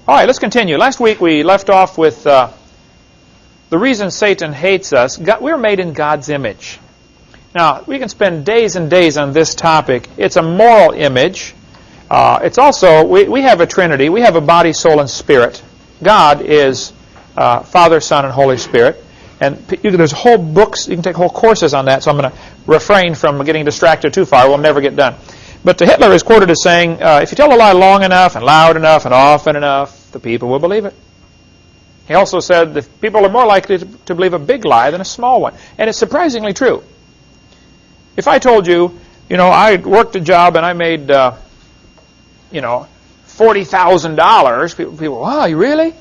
All right, let's continue. Last week we left off with the reason Satan hates us. We're made in God's image. Now, we can spend days and days on this topic. It's a moral image. It's also, we have a Trinity. We have a body, soul, and spirit. God is Father, Son, and Holy Spirit. And there's whole books, you can take whole courses on that, so I'm going to refrain from getting distracted too far. We'll never get done. But Hitler is quoted as saying, if you tell a lie long enough and loud enough and often enough, the people will believe it. He also said that people are more likely to believe a big lie than a small one. And it's surprisingly true. If I told you, I worked a job and I made, $40,000, people, wow, you really?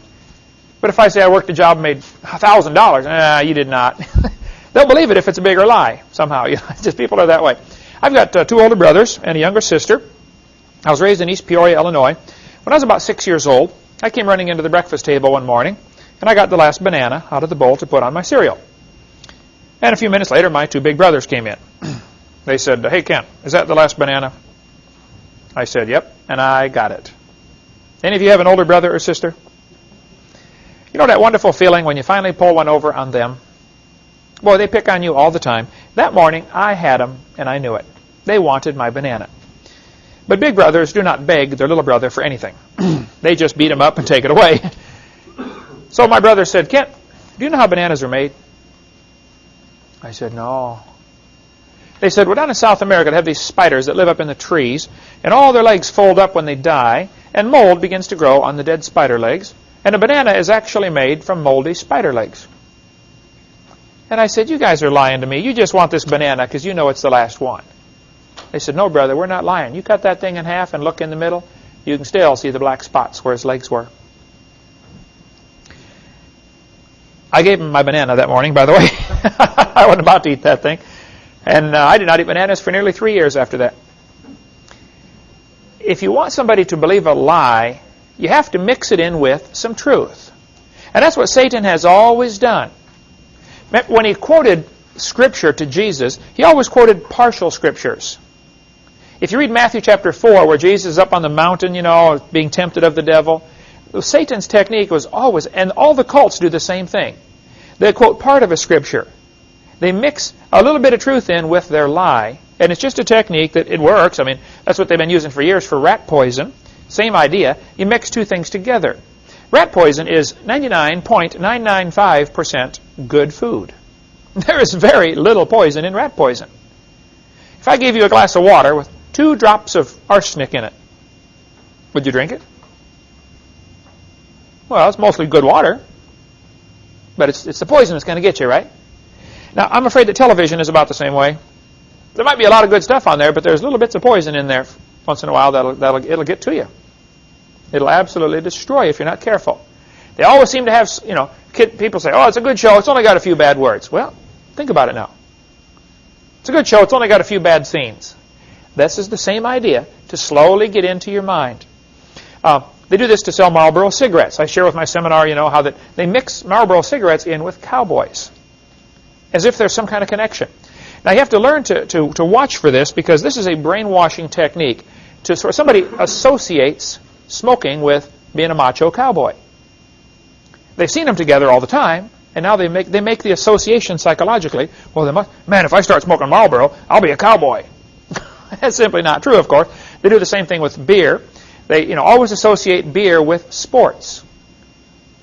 But if I say I worked a job and made $1,000, you did not. They'll believe it if it's a bigger lie somehow. Just people are that way. I've got two older brothers and a younger sister. I was raised in East Peoria, Illinois. When I was about 6 years old, I came running into the breakfast table one morning, and I got the last banana out of the bowl to put on my cereal. And a few minutes later, my two big brothers came in. They said, "Hey, Ken, is that the last banana?" I said, "Yep," and I got it. Any of you have an older brother or sister? You know that wonderful feeling when you finally pull one over on them? Boy, they pick on you all the time. That morning, I had them, and I knew it. They wanted my banana. But big brothers do not beg their little brother for anything. They just beat him up and take it away. So my brother said, "Kent, do you know how bananas are made?" I said, "No." They said, "Well, down in South America, they have these spiders that live up in the trees, and all their legs fold up when they die, and mold begins to grow on the dead spider legs, and a banana is actually made from moldy spider legs." And I said, "You guys are lying to me. You just want this banana because you know it's the last one." They said, "No, brother, we're not lying. You cut that thing in half and look in the middle, you can still see the black spots where his legs were." I gave him my banana that morning, by the way. I wasn't about to eat that thing. And I did not eat bananas for nearly 3 years after that. If you want somebody to believe a lie, you have to mix it in with some truth. And that's what Satan has always done. When he quoted Scripture to Jesus, he always quoted partial Scriptures. If you read Matthew chapter 4, where Jesus is up on the mountain, being tempted of the devil, Satan's technique was always, and all the cults do the same thing. They quote part of a Scripture. They mix a little bit of truth in with their lie, and it's just a technique that it works. I mean, that's what they've been using for years for rat poison. Same idea. You mix two things together. Rat poison is 99.995% good food. There is very little poison in rat poison. If I gave you a glass of water with 2 drops of arsenic in it, would you drink it? Well, it's mostly good water, but it's the poison that's going to get you, right? Now, I'm afraid that television is about the same way. There might be a lot of good stuff on there, but there's little bits of poison in there once in a while it'll get to you. It'll absolutely destroy you if you're not careful. They always seem to have, people say, "Oh, it's a good show. It's only got a few bad words." Well, think about it now. It's a good show. It's only got a few bad scenes. This is the same idea, to slowly get into your mind. They do this to sell Marlboro cigarettes. I share with my seminar, how that they mix Marlboro cigarettes in with cowboys, as if there's some kind of connection. Now, you have to learn to watch for this, because this is a brainwashing technique. Somebody associates smoking with being a macho cowboy. They've seen them together all the time, and now they make the association psychologically. Well, man, if I start smoking Marlboro, I'll be a cowboy. That's simply not true, of course. They do the same thing with beer. They always associate beer with sports.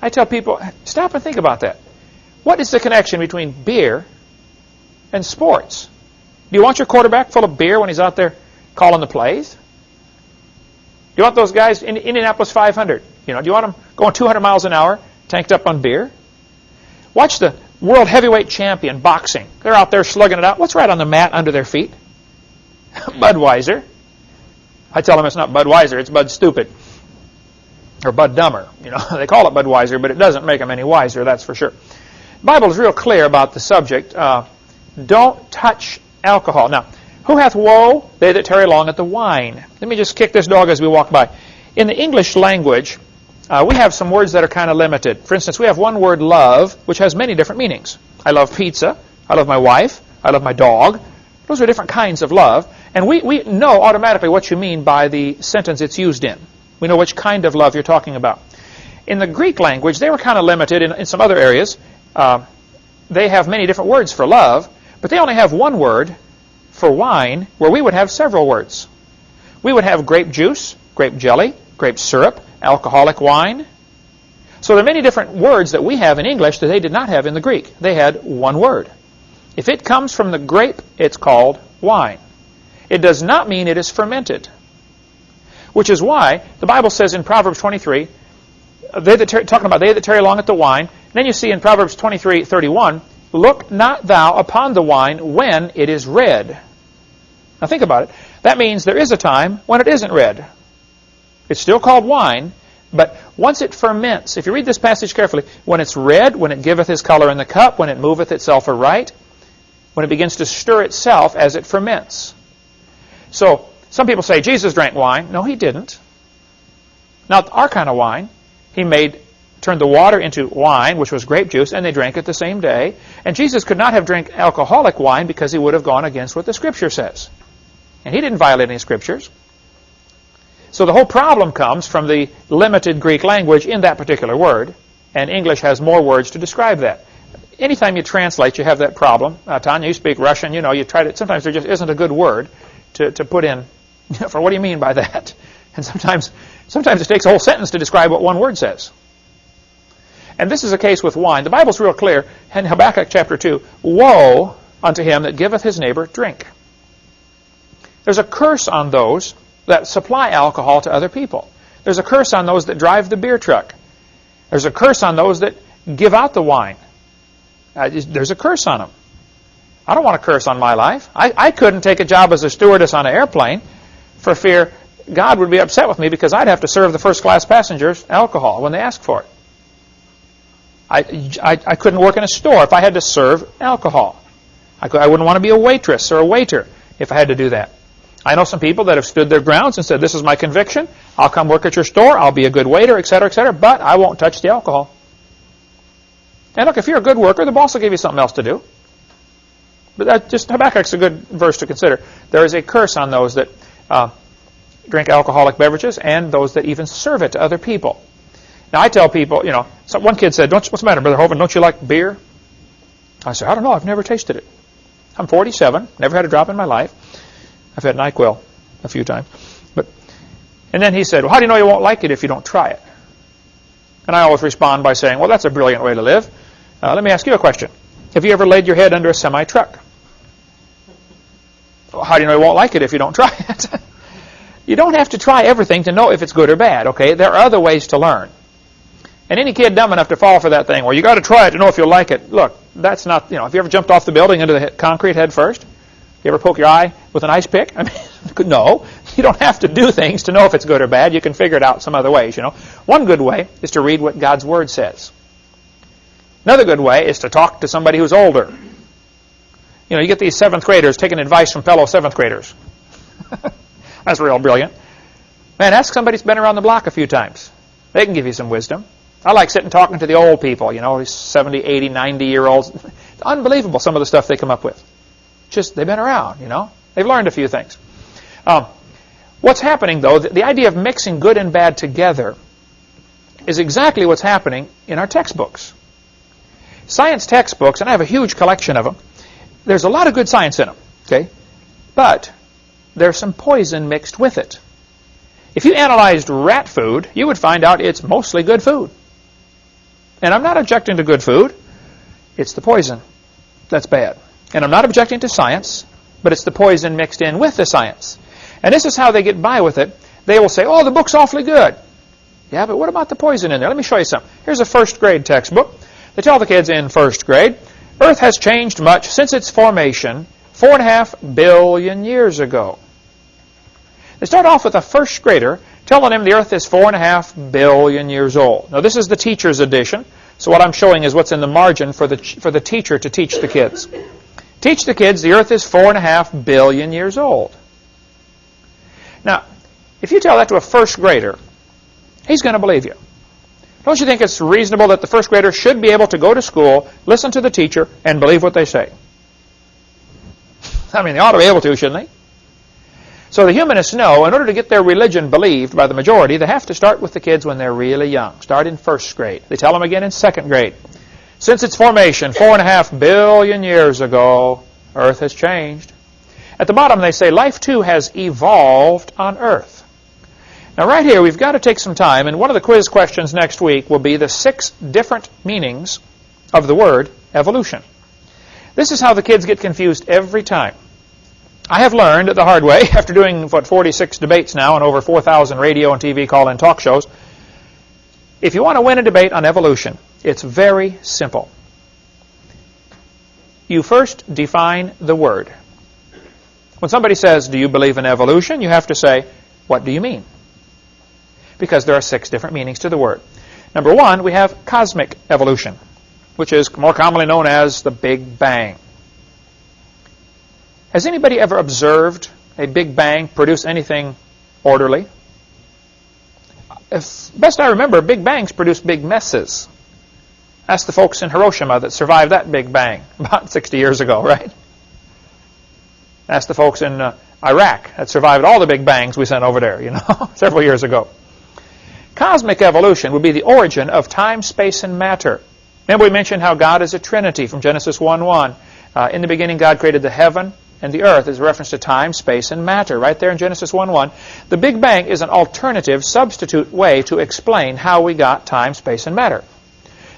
I tell people, stop and think about that. What is the connection between beer and sports? Do you want your quarterback full of beer when he's out there calling the plays? Do you want those guys in Indianapolis 500? Do you want them going 200 miles an hour, tanked up on beer? Watch the world heavyweight champion boxing. They're out there slugging it out. What's right on the mat under their feet? Budweiser. I tell them it's not Budweiser, it's Bud Stupid. Or Bud Dumber. They call it Budweiser, but it doesn't make them any wiser, that's for sure. The Bible is real clear about the subject. Don't touch alcohol. Now, who hath woe? They that tarry long at the wine. Let me just kick this dog as we walk by. In the English language, we have some words that are kind of limited. For instance, we have one word, love, which has many different meanings. I love pizza. I love my wife. I love my dog. Those are different kinds of love. And we know automatically what you mean by the sentence it's used in. We know which kind of love you're talking about. In the Greek language, they were kind of limited in some other areas. They have many different words for love, but they only have one word for wine, where we would have several words. We would have grape juice, grape jelly, grape syrup, alcoholic wine. So there are many different words that we have in English that they did not have in the Greek. They had one word. If it comes from the grape, it's called wine. It does not mean it is fermented, which is why the Bible says in Proverbs 23, talking about they that tarry long at the wine. Then you see in Proverbs 23:31, look not thou upon the wine when it is red. Now think about it. That means there is a time when it isn't red. It's still called wine, but once it ferments, if you read this passage carefully, when it's red, when it giveth his color in the cup, when it moveth itself aright, when it begins to stir itself as it ferments. So some people say Jesus drank wine. No, he didn't. Not our kind of wine. He turned the water into wine, which was grape juice, and they drank it the same day. And Jesus could not have drank alcoholic wine because he would have gone against what the Scripture says. And he didn't violate any Scriptures. So the whole problem comes from the limited Greek language in that particular word, and English has more words to describe that. Anytime you translate, you have that problem. Tanya, you speak Russian, you try to, sometimes there just isn't a good word to put in for what do you mean by that? And sometimes it takes a whole sentence to describe what one word says. And this is a case with wine. The Bible's real clear in Habakkuk chapter 2, woe unto him that giveth his neighbor drink. There's a curse on those that supply alcohol to other people. There's a curse on those that drive the beer truck. There's a curse on those that give out the wine. There's a curse on them. I don't want a curse on my life. I couldn't take a job as a stewardess on an airplane for fear God would be upset with me because I'd have to serve the first-class passengers alcohol when they ask for it. I couldn't work in a store if I had to serve alcohol. I wouldn't want to be a waitress or a waiter if I had to do that. I know some people that have stood their grounds and said, this is my conviction. I'll come work at your store. I'll be a good waiter, etc., but I won't touch the alcohol. And look, if you're a good worker, the boss will give you something else to do. But Habakkuk's a good verse to consider. There is a curse on those that drink alcoholic beverages and those that even serve it to other people. Now, I tell people, one kid said, what's the matter, Brother Hovind, don't you like beer? I said, I don't know, I've never tasted it. I'm 47, never had a drop in my life. I've had NyQuil a few times. And then he said, well, how do you know you won't like it if you don't try it? And I always respond by saying, well, that's a brilliant way to live. Let me ask you a question. Have you ever laid your head under a semi-truck? Well, how do you know you won't like it if you don't try it? You don't have to try everything to know if it's good or bad, okay? There are other ways to learn. And any kid dumb enough to fall for that thing, well, you got to try it to know if you'll like it. Look, that's not, have you ever jumped off the building into the concrete head first? You ever poke your eye with an ice pick? I mean, no. You don't have to do things to know if it's good or bad. You can figure it out some other ways, One good way is to read what God's Word says. Another good way is to talk to somebody who's older. You get these 7th graders taking advice from fellow 7th graders. That's real brilliant. Man, ask somebody who's been around the block a few times. They can give you some wisdom. I like sitting talking to the old people, these 70, 80, 90-year-olds. It's unbelievable some of the stuff they come up with. Just, they've been around, They've learned a few things. What's happening, though, the idea of mixing good and bad together is exactly what's happening in our textbooks. Science textbooks, and I have a huge collection of them, there's a lot of good science in them, okay? But there's some poison mixed with it. If you analyzed rat food, you would find out it's mostly good food. And I'm not objecting to good food. It's the poison that's bad. And I'm not objecting to science, but it's the poison mixed in with the science. And this is how they get by with it. They will say, oh, the book's awfully good. Yeah, but what about the poison in there? Let me show you something. Here's a first grade textbook. They tell the kids in first grade, Earth has changed much since its formation 4.5 billion years ago. They start off with a first grader telling him the Earth is 4.5 billion years old. Now, this is the teacher's edition. So what I'm showing is what's in the margin for the teacher to teach the kids. Teach the kids the Earth is 4.5 billion years old. Now, if you tell that to a first grader, he's going to believe you. Don't you think it's reasonable that the first grader should be able to go to school, listen to the teacher, and believe what they say? I mean, they ought to be able to, shouldn't they? So the humanists know in order to get their religion believed by the majority, they have to start with the kids when they're really young. Start in first grade. They tell them again in second grade. Since its formation 4.5 billion years ago, Earth has changed. At the bottom they say life too has evolved on Earth. Now right here we've got to take some time, and one of the quiz questions next week will be the 6 different meanings of the word evolution. This is how the kids get confused every time. I have learned the hard way, after doing, 46 debates now and over 4,000 radio and TV call-in talk shows, if you want to win a debate on evolution, it's very simple. You first define the word. When somebody says, do you believe in evolution? You have to say, what do you mean? Because there are 6 different meanings to the word. Number 1, we have cosmic evolution, which is more commonly known as the Big Bang. Has anybody ever observed a Big Bang produce anything orderly? If best I remember, Big Bangs produce big messes. Ask the folks in Hiroshima that survived that Big Bang about 60 years ago, right? Ask the folks in Iraq that survived all the Big Bangs we sent over there, several years ago. Cosmic evolution would be the origin of time, space, and matter. Remember we mentioned how God is a Trinity from Genesis 1:1. In the beginning God created the heaven and the earth, is a reference to time, space, and matter. Right there in Genesis 1:1. The Big Bang is an alternative, substitute way to explain how we got time, space, and matter.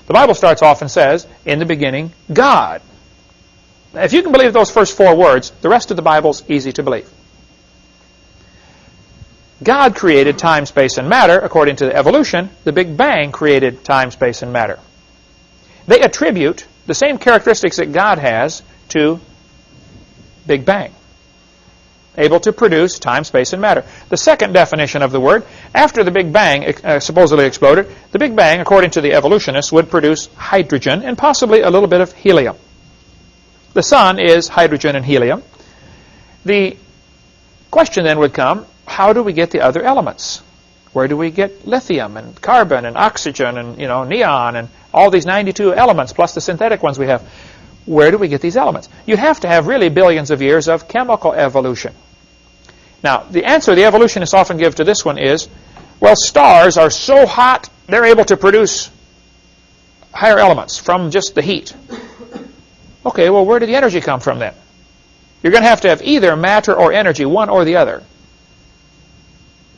The Bible starts off and says, in the beginning, God. Now, if you can believe those first 4 words, the rest of the Bible's easy to believe. God created time, space, and matter. According to the evolution, the Big Bang created time, space, and matter. They attribute the same characteristics that God has to Big Bang, able to produce time, space, and matter. The second definition of the word, after the Big Bang supposedly exploded, the Big Bang, according to the evolutionists, would produce hydrogen and possibly a little bit of helium. The sun is hydrogen and helium. The question then would come, how do we get the other elements? Where do we get lithium and carbon and oxygen and neon and all these 92 elements plus the synthetic ones we have? Where do we get these elements? You'd have to have really billions of years of chemical evolution. Now, the answer the evolutionists often give to this one is, well, stars are so hot, they're able to produce higher elements from just the heat. Okay, well, where did the energy come from then? You're going to have either matter or energy, one or the other.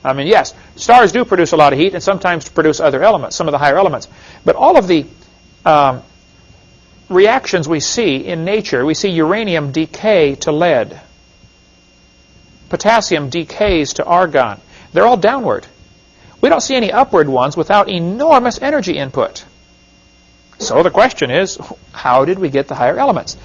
I mean, yes, stars do produce a lot of heat and sometimes produce other elements, some of the higher elements. But all of the reactions we see in nature, we see uranium decay to lead. Potassium decays to argon. They're all downward. We don't see any upward ones without enormous energy input. So the question is, how did we get the higher elements?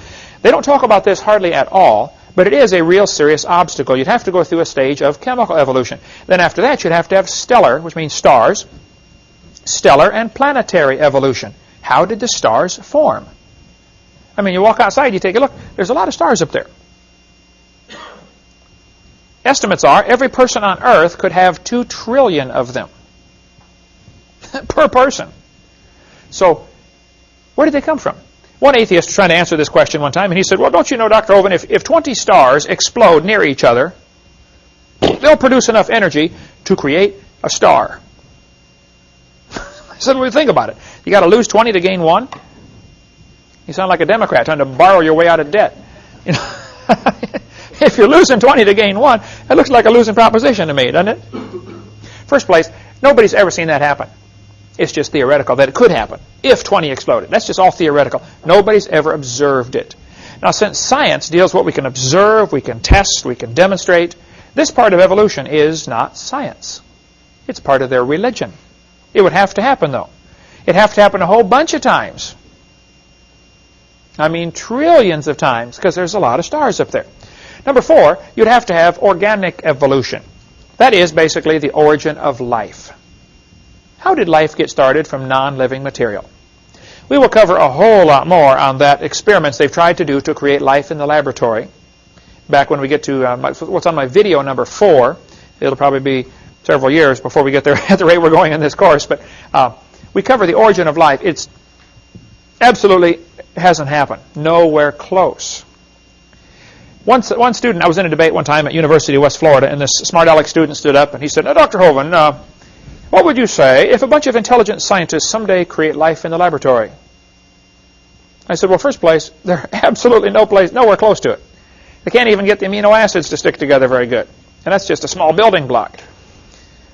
They don't talk about this hardly at all, but it is a real serious obstacle. You'd have to go through a stage of chemical evolution. Then after that, you'd have to have stellar, which means stars, stellar and planetary evolution. How did the stars form? I mean, you walk outside, you take a look, there's a lot of stars up there. Estimates are every person on Earth could have 2 trillion of them per person. So, where did they come from? One atheist was trying to answer this question one time, and he said, well, don't you know, Dr. Oven, if 20 stars explode near each other, they'll produce enough energy to create a star. I said, well, think about it. You got to lose 20 to gain 1? You sound like a Democrat trying to borrow your way out of debt. You know, if you're losing 20 to gain 1, it looks like a losing proposition to me, doesn't it? First place, nobody's ever seen that happen. It's just theoretical that it could happen if 20 exploded. That's just all theoretical. Nobody's ever observed it. Now, since science deals with what we can observe, we can test, we can demonstrate, this part of evolution is not science. It's part of their religion. It would have to happen, though. It'd have to happen a whole bunch of times. I mean, trillions of times, because there's a lot of stars up there. Number 4, you'd have to have organic evolution. That is basically the origin of life. How did life get started from non-living material? We will cover a whole lot more on that experiments they've tried to do to create life in the laboratory. Back when we get to what's on my video number 4, it'll probably be several years before we get there at the rate we're going in this course. But we cover the origin of life. It's absolutely hasn't happened. Nowhere close. One student, I was in a debate one time at University of West Florida, and this smart aleck student stood up and he said, Dr. Hovind, what would you say if a bunch of intelligent scientists someday create life in the laboratory? I said, well, first place, they're absolutely nowhere close to it. They can't even get the amino acids to stick together very good. And that's just a small building block.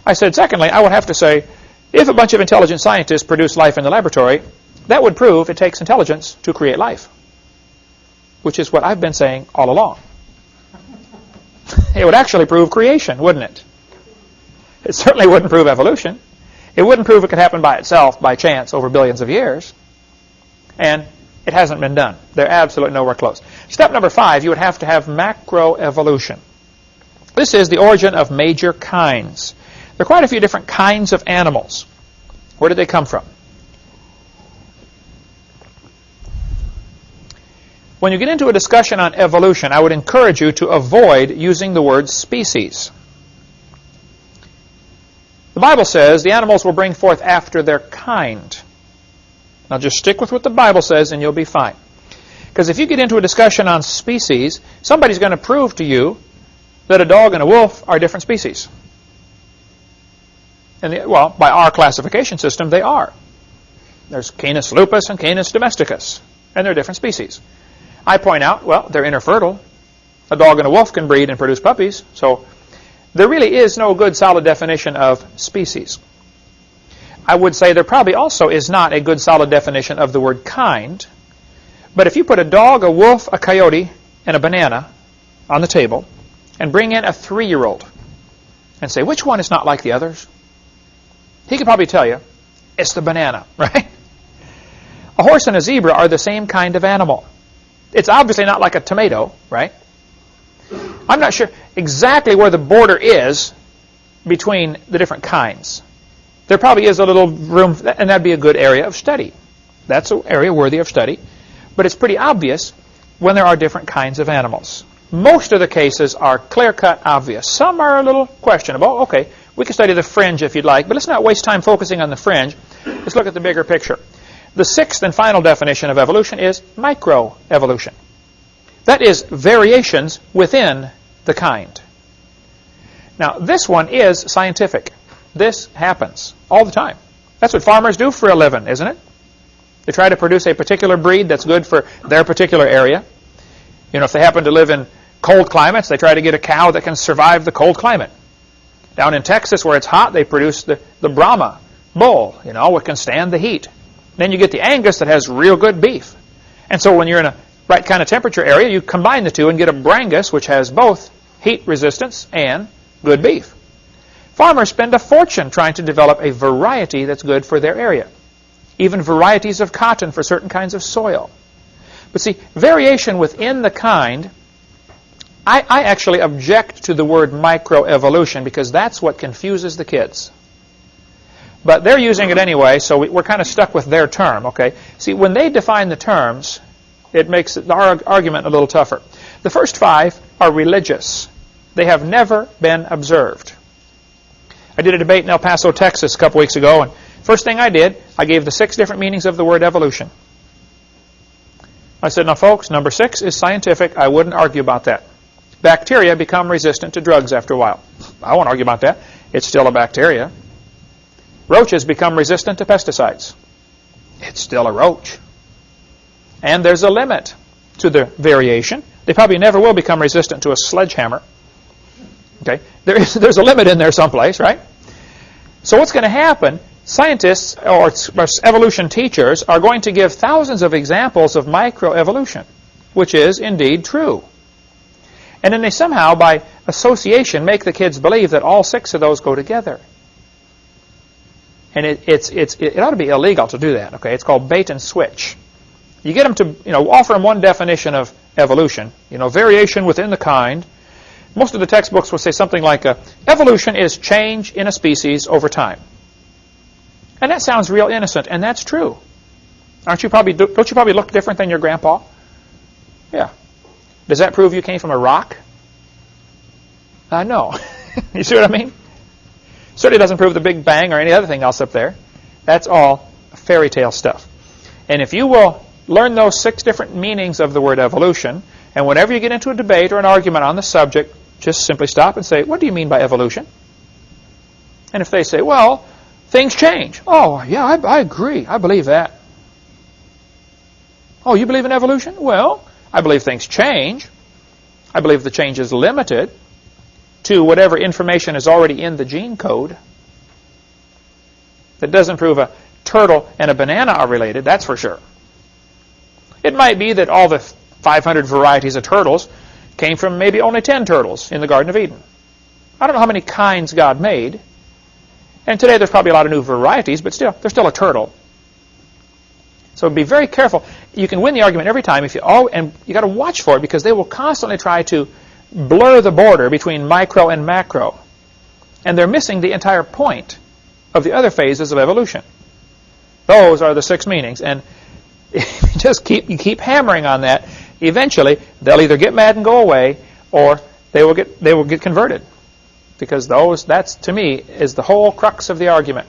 I said, secondly, I would have to say, if a bunch of intelligent scientists produce life in the laboratory, that would prove it takes intelligence to create life, which is what I've been saying all along. It would actually prove creation, wouldn't it? It certainly wouldn't prove evolution. It wouldn't prove it could happen by itself, by chance, over billions of years. And it hasn't been done. They're absolutely nowhere close. Step number 5, you would have to have macroevolution. This is the origin of major kinds. There are quite a few different kinds of animals. Where did they come from? When you get into a discussion on evolution, I would encourage you to avoid using the word species. The Bible says the animals will bring forth after their kind. Now just stick with what the Bible says and you'll be fine. Because if you get into a discussion on species, somebody's going to prove to you that a dog and a wolf are different species. And well, by our classification system, they are. There's Canis lupus and Canis domesticus, and they're different species. I point out, well, they're interfertile. A dog and a wolf can breed and produce puppies, so there really is no good solid definition of species. I would say there probably also is not a good solid definition of the word kind, but if you put a dog, a wolf, a coyote, and a banana on the table, and bring in a 3-year-old, and say, which one is not like the others? He could probably tell you, it's the banana, right? A horse and a zebra are the same kind of animal. It's obviously not like a tomato, right? I'm not sure exactly where the border is between the different kinds. There probably is a little room, and that'd be a good area of study. That's an area worthy of study. But it's pretty obvious when there are different kinds of animals. Most of the cases are clear-cut obvious. Some are a little questionable. Okay, we can study the fringe if you'd like, but let's not waste time focusing on the fringe. Let's look at the bigger picture. The 6th and final definition of evolution is microevolution. That is variations within the kind. Now, this one is scientific. This happens all the time. That's what farmers do for a living, isn't it? They try to produce a particular breed that's good for their particular area. You know, if they happen to live in cold climates, they try to get a cow that can survive the cold climate. Down in Texas, where it's hot, they produce the Brahma bull, you know, what can stand the heat. Then you get the Angus that has real good beef. And so when you're in a right kind of temperature area, you combine the two and get a Brangus, which has both heat resistance and good beef. Farmers spend a fortune trying to develop a variety that's good for their area. Even varieties of cotton for certain kinds of soil. But see, variation within the kind, I actually object to the word microevolution because that's what confuses the kids. But they're using it anyway, so we're kind of stuck with their term, okay? See, when they define the terms, it makes our argument a little tougher. The first 5 are religious. They have never been observed. I did a debate in El Paso, Texas a couple weeks ago, and first thing I did, I gave the 6 different meanings of the word evolution. I said, now folks, number 6 is scientific. I wouldn't argue about that. Bacteria become resistant to drugs after a while. I won't argue about that. It's still a bacteria. Roaches become resistant to pesticides. It's still a roach. And there's a limit to the variation. They probably never will become resistant to a sledgehammer. Okay, there's a limit in there someplace, right? So what's going to happen? Scientists or evolution teachers are going to give thousands of examples of microevolution, which is indeed true. And then they somehow, by association, make the kids believe that all 6 of those go together. And it ought to be illegal to do that. Okay, it's called bait and switch. You get them to offer them one definition of evolution, variation within the kind. Most of the textbooks will say something like, evolution is change in a species over time. And that sounds real innocent, and that's true. Don't you probably look different than your grandpa? Yeah. Does that prove you came from a rock? No. You see what I mean? Certainly doesn't prove the Big Bang or any other thing else up there. That's all fairy tale stuff. And if you will learn those 6 different meanings of the word evolution, And whenever you get into a debate or an argument on the subject, just simply stop and say, what do you mean by evolution? And if they say, well, things change. Oh, yeah, I agree. I believe that. Oh, you believe in evolution? Well, I believe things change. I believe the change is limited to whatever information is already in the gene code. That doesn't prove a turtle and a banana are related, that's for sure. It might be that all the 500 varieties of turtles came from maybe only 10 turtles in the Garden of Eden. I don't know how many kinds God made. And today there's probably a lot of new varieties, but still, there's still a turtle. So be very careful. You can win the argument every time, and you got to watch for it, because they will constantly try to blur the border between micro and macro. And they're missing the entire point of the other phases of evolution. Those are the 6 meanings. And if you keep hammering on that, eventually they'll either get mad and go away, or they will get converted. Because that's, to me, is the whole crux of the argument.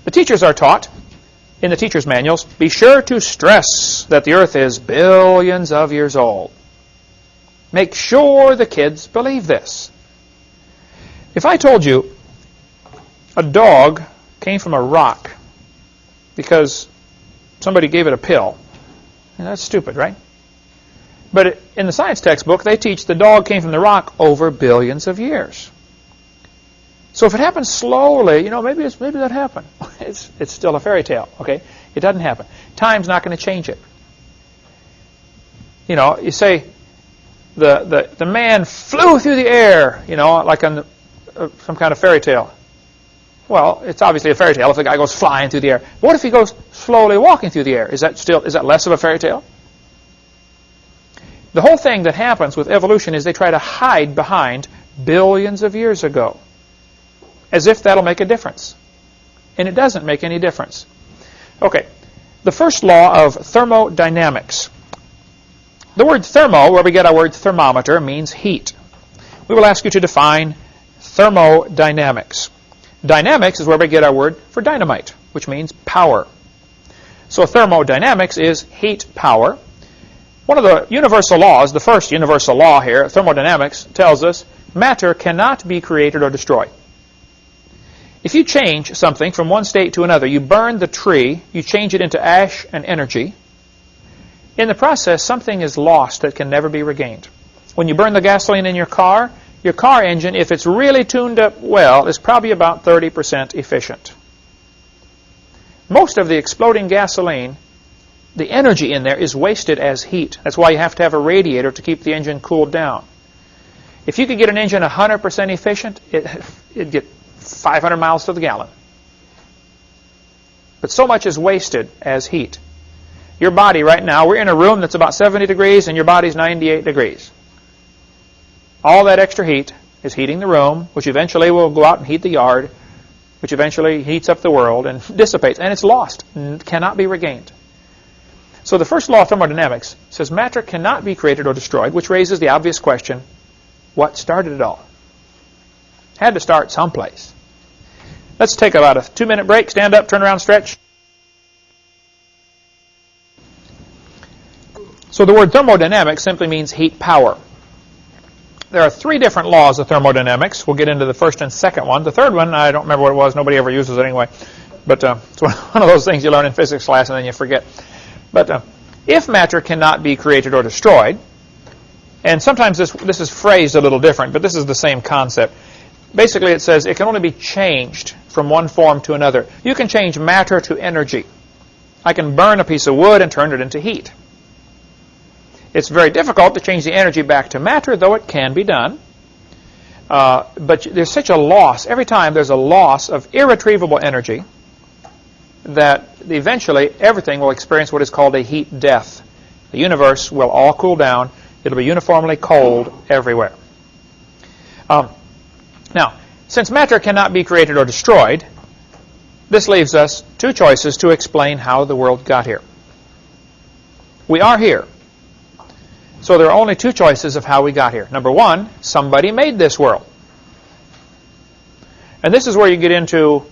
The teachers are taught, in the teacher's manuals, be sure to stress that the earth is billions of years old. Make sure the kids believe this. If I told you a dog came from a rock because somebody gave it a pill, that's stupid, right? But in the science textbook, they teach the dog came from the rock over billions of years. So if it happens slowly, maybe that happened. It's still a fairy tale, okay? It doesn't happen. Time's not going to change it. You say the man flew through the air, like on some kind of fairy tale. Well, it's obviously a fairy tale if the guy goes flying through the air. What if he goes slowly walking through the air? Is that less of a fairy tale? The whole thing that happens with evolution is they try to hide behind billions of years ago, as if that'll make a difference. And it doesn't make any difference. Okay, the first law of thermodynamics. The word thermo, where we get our word thermometer, means heat. We will ask you to define thermodynamics. Dynamics is where we get our word for dynamite, which means power. So thermodynamics is heat power. One of the universal laws, the first universal law here, thermodynamics, tells us matter cannot be created or destroyed. If you change something from one state to another, you burn the tree, you change it into ash and energy, in the process, something is lost that can never be regained. When you burn the gasoline in your car engine, if it's really tuned up well, is probably about 30% efficient. Most of the exploding gasoline, the energy in there is wasted as heat. That's why you have to have a radiator to keep the engine cooled down. If you could get an engine 100% efficient, it'd get 500 miles to the gallon. But so much is wasted as heat. Your body right now, we're in a room that's about 70 degrees and your body's 98 degrees. All that extra heat is heating the room, which eventually will go out and heat the yard, which eventually heats up the world and dissipates. And it's lost, and cannot be regained. So the first law of thermodynamics says matter cannot be created or destroyed, which raises the obvious question, what started it all? Had to start someplace. Let's take about a 2-minute break, stand up, turn around, stretch. So the word thermodynamics simply means heat power. There are 3 different laws of thermodynamics. We'll get into the first and second one. The third one, I don't remember what it was. Nobody ever uses it anyway. But it's one of those things you learn in physics class and then you forget. But if matter cannot be created or destroyed, and sometimes this is phrased a little different, but this is the same concept. Basically, it says it can only be changed from one form to another. You can change matter to energy. I can burn a piece of wood and turn it into heat. It's very difficult to change the energy back to matter, though it can be done. But there's such a loss. Every time there's a loss of irretrievable energy that eventually everything will experience what is called a heat death. The universe will all cool down. It'll be uniformly cold everywhere. Now, since matter cannot be created or destroyed, this leaves us 2 choices to explain how the world got here. We are here. So there are only 2 choices of how we got here. Number 1, somebody made this world. And this is where you get into,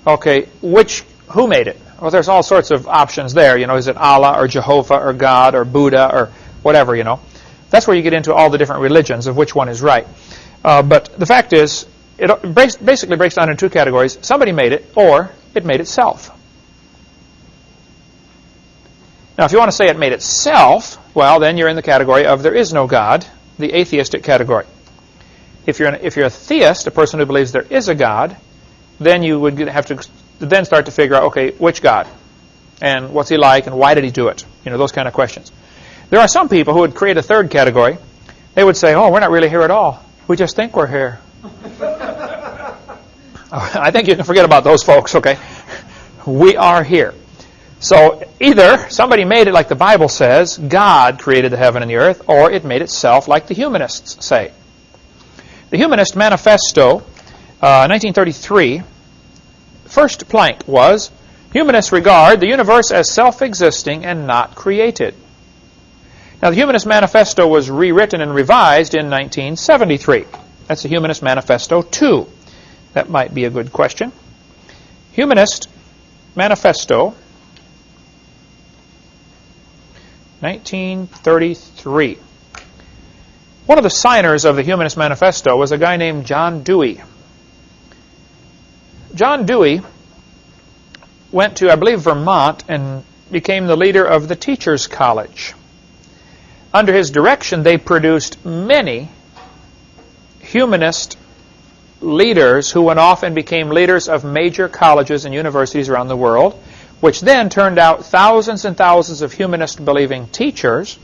okay, who made it? Well, there's all sorts of options there. Is it Allah or Jehovah or God or Buddha or whatever, That's where you get into all the different religions of which one is right. But the fact is, it basically breaks down into two categories. Somebody made it, or it made itself. Now, if you want to say it made itself, well, then you're in the category of there is no God, the atheistic category. If you're a theist, a person who believes there is a God, then you would have to then start to figure out, okay, which God? And what's he like, and why did he do it? Those kind of questions. There are some people who would create a third category. They would say, oh, we're not really here at all. We just think we're here. I think you can forget about those folks, okay? We are here. So either somebody made it like the Bible says, God created the heaven and the earth, or it made itself like the humanists say. The Humanist Manifesto, 1933, first plank was, humanists regard the universe as self-existing and not created. Now, the Humanist Manifesto was rewritten and revised in 1973. That's the Humanist Manifesto 2. That might be a good question. Humanist Manifesto, 1933. One of the signers of the Humanist Manifesto was a guy named John Dewey. John Dewey went to, I believe, Vermont and became the leader of the Teachers College. Under his direction, they produced many humanist leaders who went off and became leaders of major colleges and universities around the world, which then turned out thousands and thousands of humanist-believing teachers,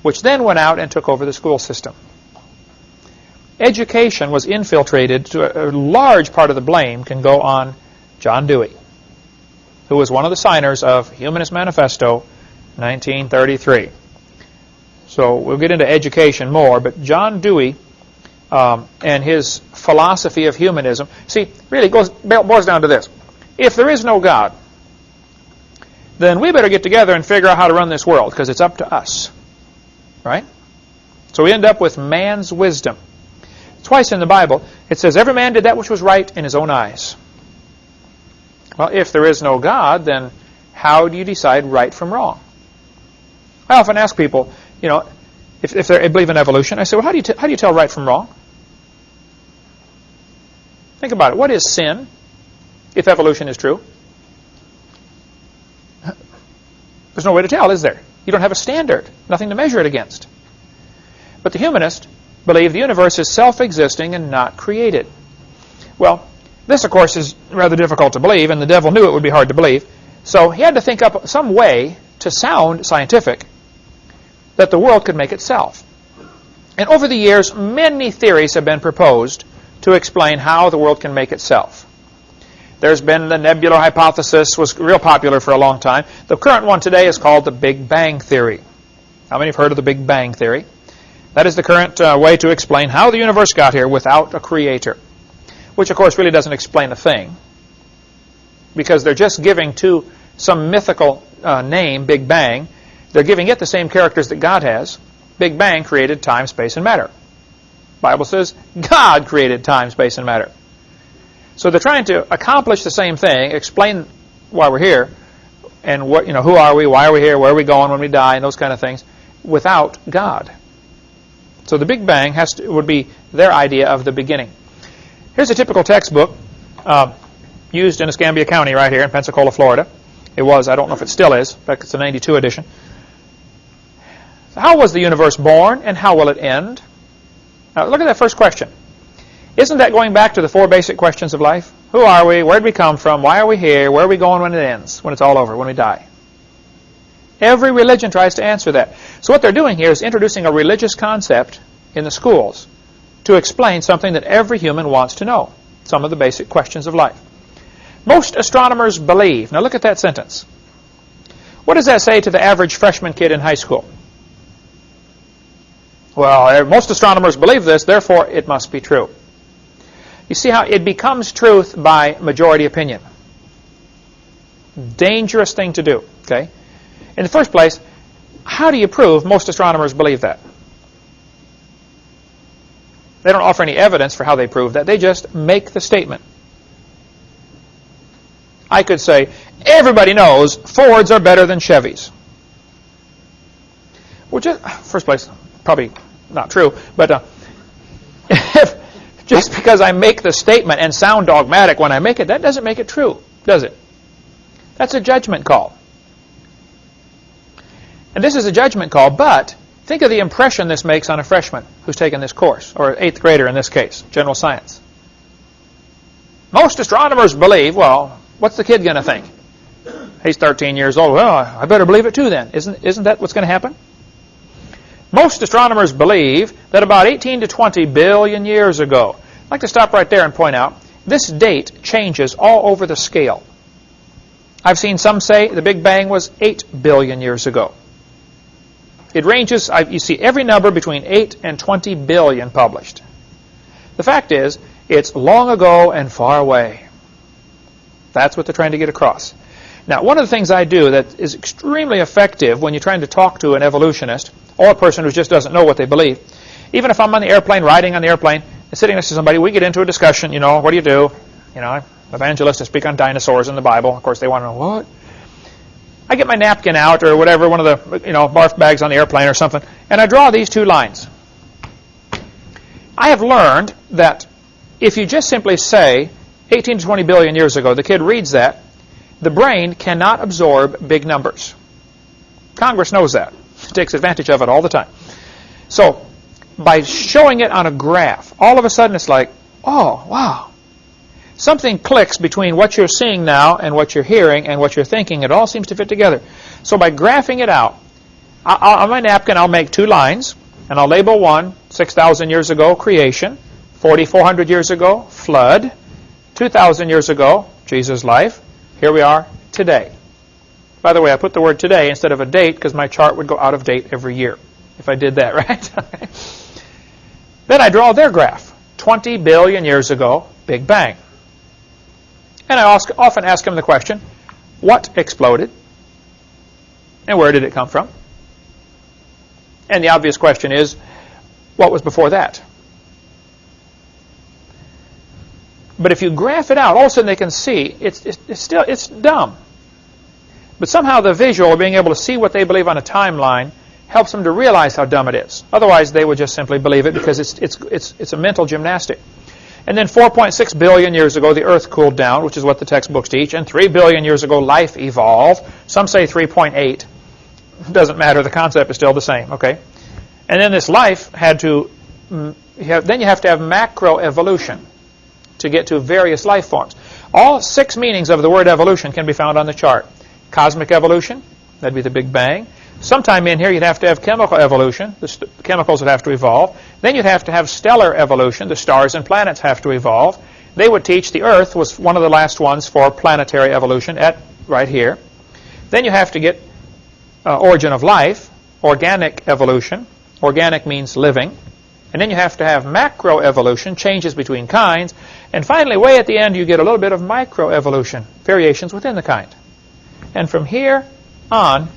which then went out and took over the school system. Education was infiltrated. To a large part of the blame can go on John Dewey, who was one of the signers of Humanist Manifesto, 1933. So we'll get into education more, but John Dewey and his philosophy of humanism, see, really boils down to this. If there is no God, then we better get together and figure out how to run this world, because it's up to us. Right? So we end up with man's wisdom. Twice in the Bible, it says, every man did that which was right in his own eyes. Well, if there is no God, then how do you decide right from wrong? I often ask people, if they believe in evolution, I say, well, how do you tell right from wrong? Think about it. What is sin, if evolution is true? There's no way to tell, is there? You don't have a standard, nothing to measure it against. But the humanists believe the universe is self-existing and not created. Well, this, of course, is rather difficult to believe, and the devil knew it would be hard to believe. So he had to think up some way to sound scientific that the world could make itself. And over the years, many theories have been proposed to explain how the world can make itself. There's been the nebular hypothesis, was real popular for a long time. The current one today is called the Big Bang Theory. How many have heard of the Big Bang Theory? That is the current way to explain how the universe got here without a creator, which, of course, really doesn't explain a thing, because they're just giving to some mythical name, Big Bang, they're giving it the same characters that God has. Big Bang created time, space, and matter. The Bible says God created time, space, and matter. So they're trying to accomplish the same thing, explain why we're here, and what, who are we, why are we here, where are we going when we die, and those kind of things, without God. So the Big Bang would be their idea of the beginning. Here's a typical textbook used in Escambia County right here in Pensacola, Florida. It was, I don't know if it still is, in fact it's a 92 edition. So how was the universe born, and how will it end? Now look at that first question. Isn't that going back to the four basic questions of life? Who are we? Where did we come from? Why are we here? Where are we going when it ends? When it's all over, when we die? Every religion tries to answer that. So what they're doing here is introducing a religious concept in the schools to explain something that every human wants to know, some of the basic questions of life. Most astronomers believe. Now look at that sentence. What does that say to the average freshman kid in high school? Well, most astronomers believe this, therefore it must be true. You see how it becomes truth by majority opinion. Dangerous thing to do, okay? In the first place, how do you prove most astronomers believe that? They don't offer any evidence for how they prove that. They just make the statement. I could say, everybody knows Fords are better than Chevys. Well, first place, probably not true, but just because I make the statement and sound dogmatic when I make it, that doesn't make it true, does it? That's a judgment call. And this is a judgment call, but think of the impression this makes on a freshman who's taken this course, or an 8th grader in this case, general science. Most astronomers believe, well, what's the kid going to think? He's 13 years old. Well, I better believe it too then. Isn't that what's going to happen? Most astronomers believe that about 18 to 20 billion years ago, I'd like to stop right there and point out, this date changes all over the scale. I've seen some say the Big Bang was 8 billion years ago. It ranges, you see every number between 8 and 20 billion published. The fact is, it's long ago and far away. That's what they're trying to get across. Now, one of the things I do that is extremely effective when you're trying to talk to an evolutionist or a person who just doesn't know what they believe, even if I'm on the airplane, riding on the airplane, and sitting next to somebody, we get into a discussion, what do you do? I'm evangelist, I speak on dinosaurs in the Bible. Of course, they want to know, what? I get my napkin out or whatever, one of the barf bags on the airplane or something, and I draw these 2 lines. I have learned that if you just simply say 18 to 20 billion years ago, the kid reads that, the brain cannot absorb big numbers. Congress knows that. It takes advantage of it all the time. So by showing it on a graph, all of a sudden it's like, oh, wow. Something clicks between what you're seeing now and what you're hearing and what you're thinking. It all seems to fit together. So by graphing it out, on my napkin I'll make 2 lines, and I'll label one, 6,000 years ago, creation, 4,400 years ago, flood, 2,000 years ago, Jesus' life. Here we are today. By the way, I put the word today instead of a date because my chart would go out of date every year if I did that, right? Then I draw their graph. 20 billion years ago, Big Bang. And I often ask them the question, what exploded? And where did it come from? And the obvious question is, what was before that? But if you graph it out, all of a sudden they can see it's dumb. But somehow the visual, being able to see what they believe on a timeline, helps them to realize how dumb it is. Otherwise, they would just simply believe it because it's a mental gymnastic. And then 4.6 billion years ago, the Earth cooled down, which is what the textbooks teach. And 3 billion years ago, life evolved. Some say 3.8. Doesn't matter. The concept is still the same. Okay. And then this life had to. Then you have to have macroevolution to get to various life forms. All 6 meanings of the word evolution can be found on the chart. Cosmic evolution, that'd be the Big Bang. Sometime in here you'd have to have chemical evolution, the chemicals would have to evolve. Then you'd have to have stellar evolution, the stars and planets have to evolve. They would teach the Earth was one of the last ones for planetary evolution at right here. Then you have to get origin of life, organic evolution. Organic means living. And then you have to have macroevolution, changes between kinds. And finally, way at the end, you get a little bit of microevolution, variations within the kind. And from here on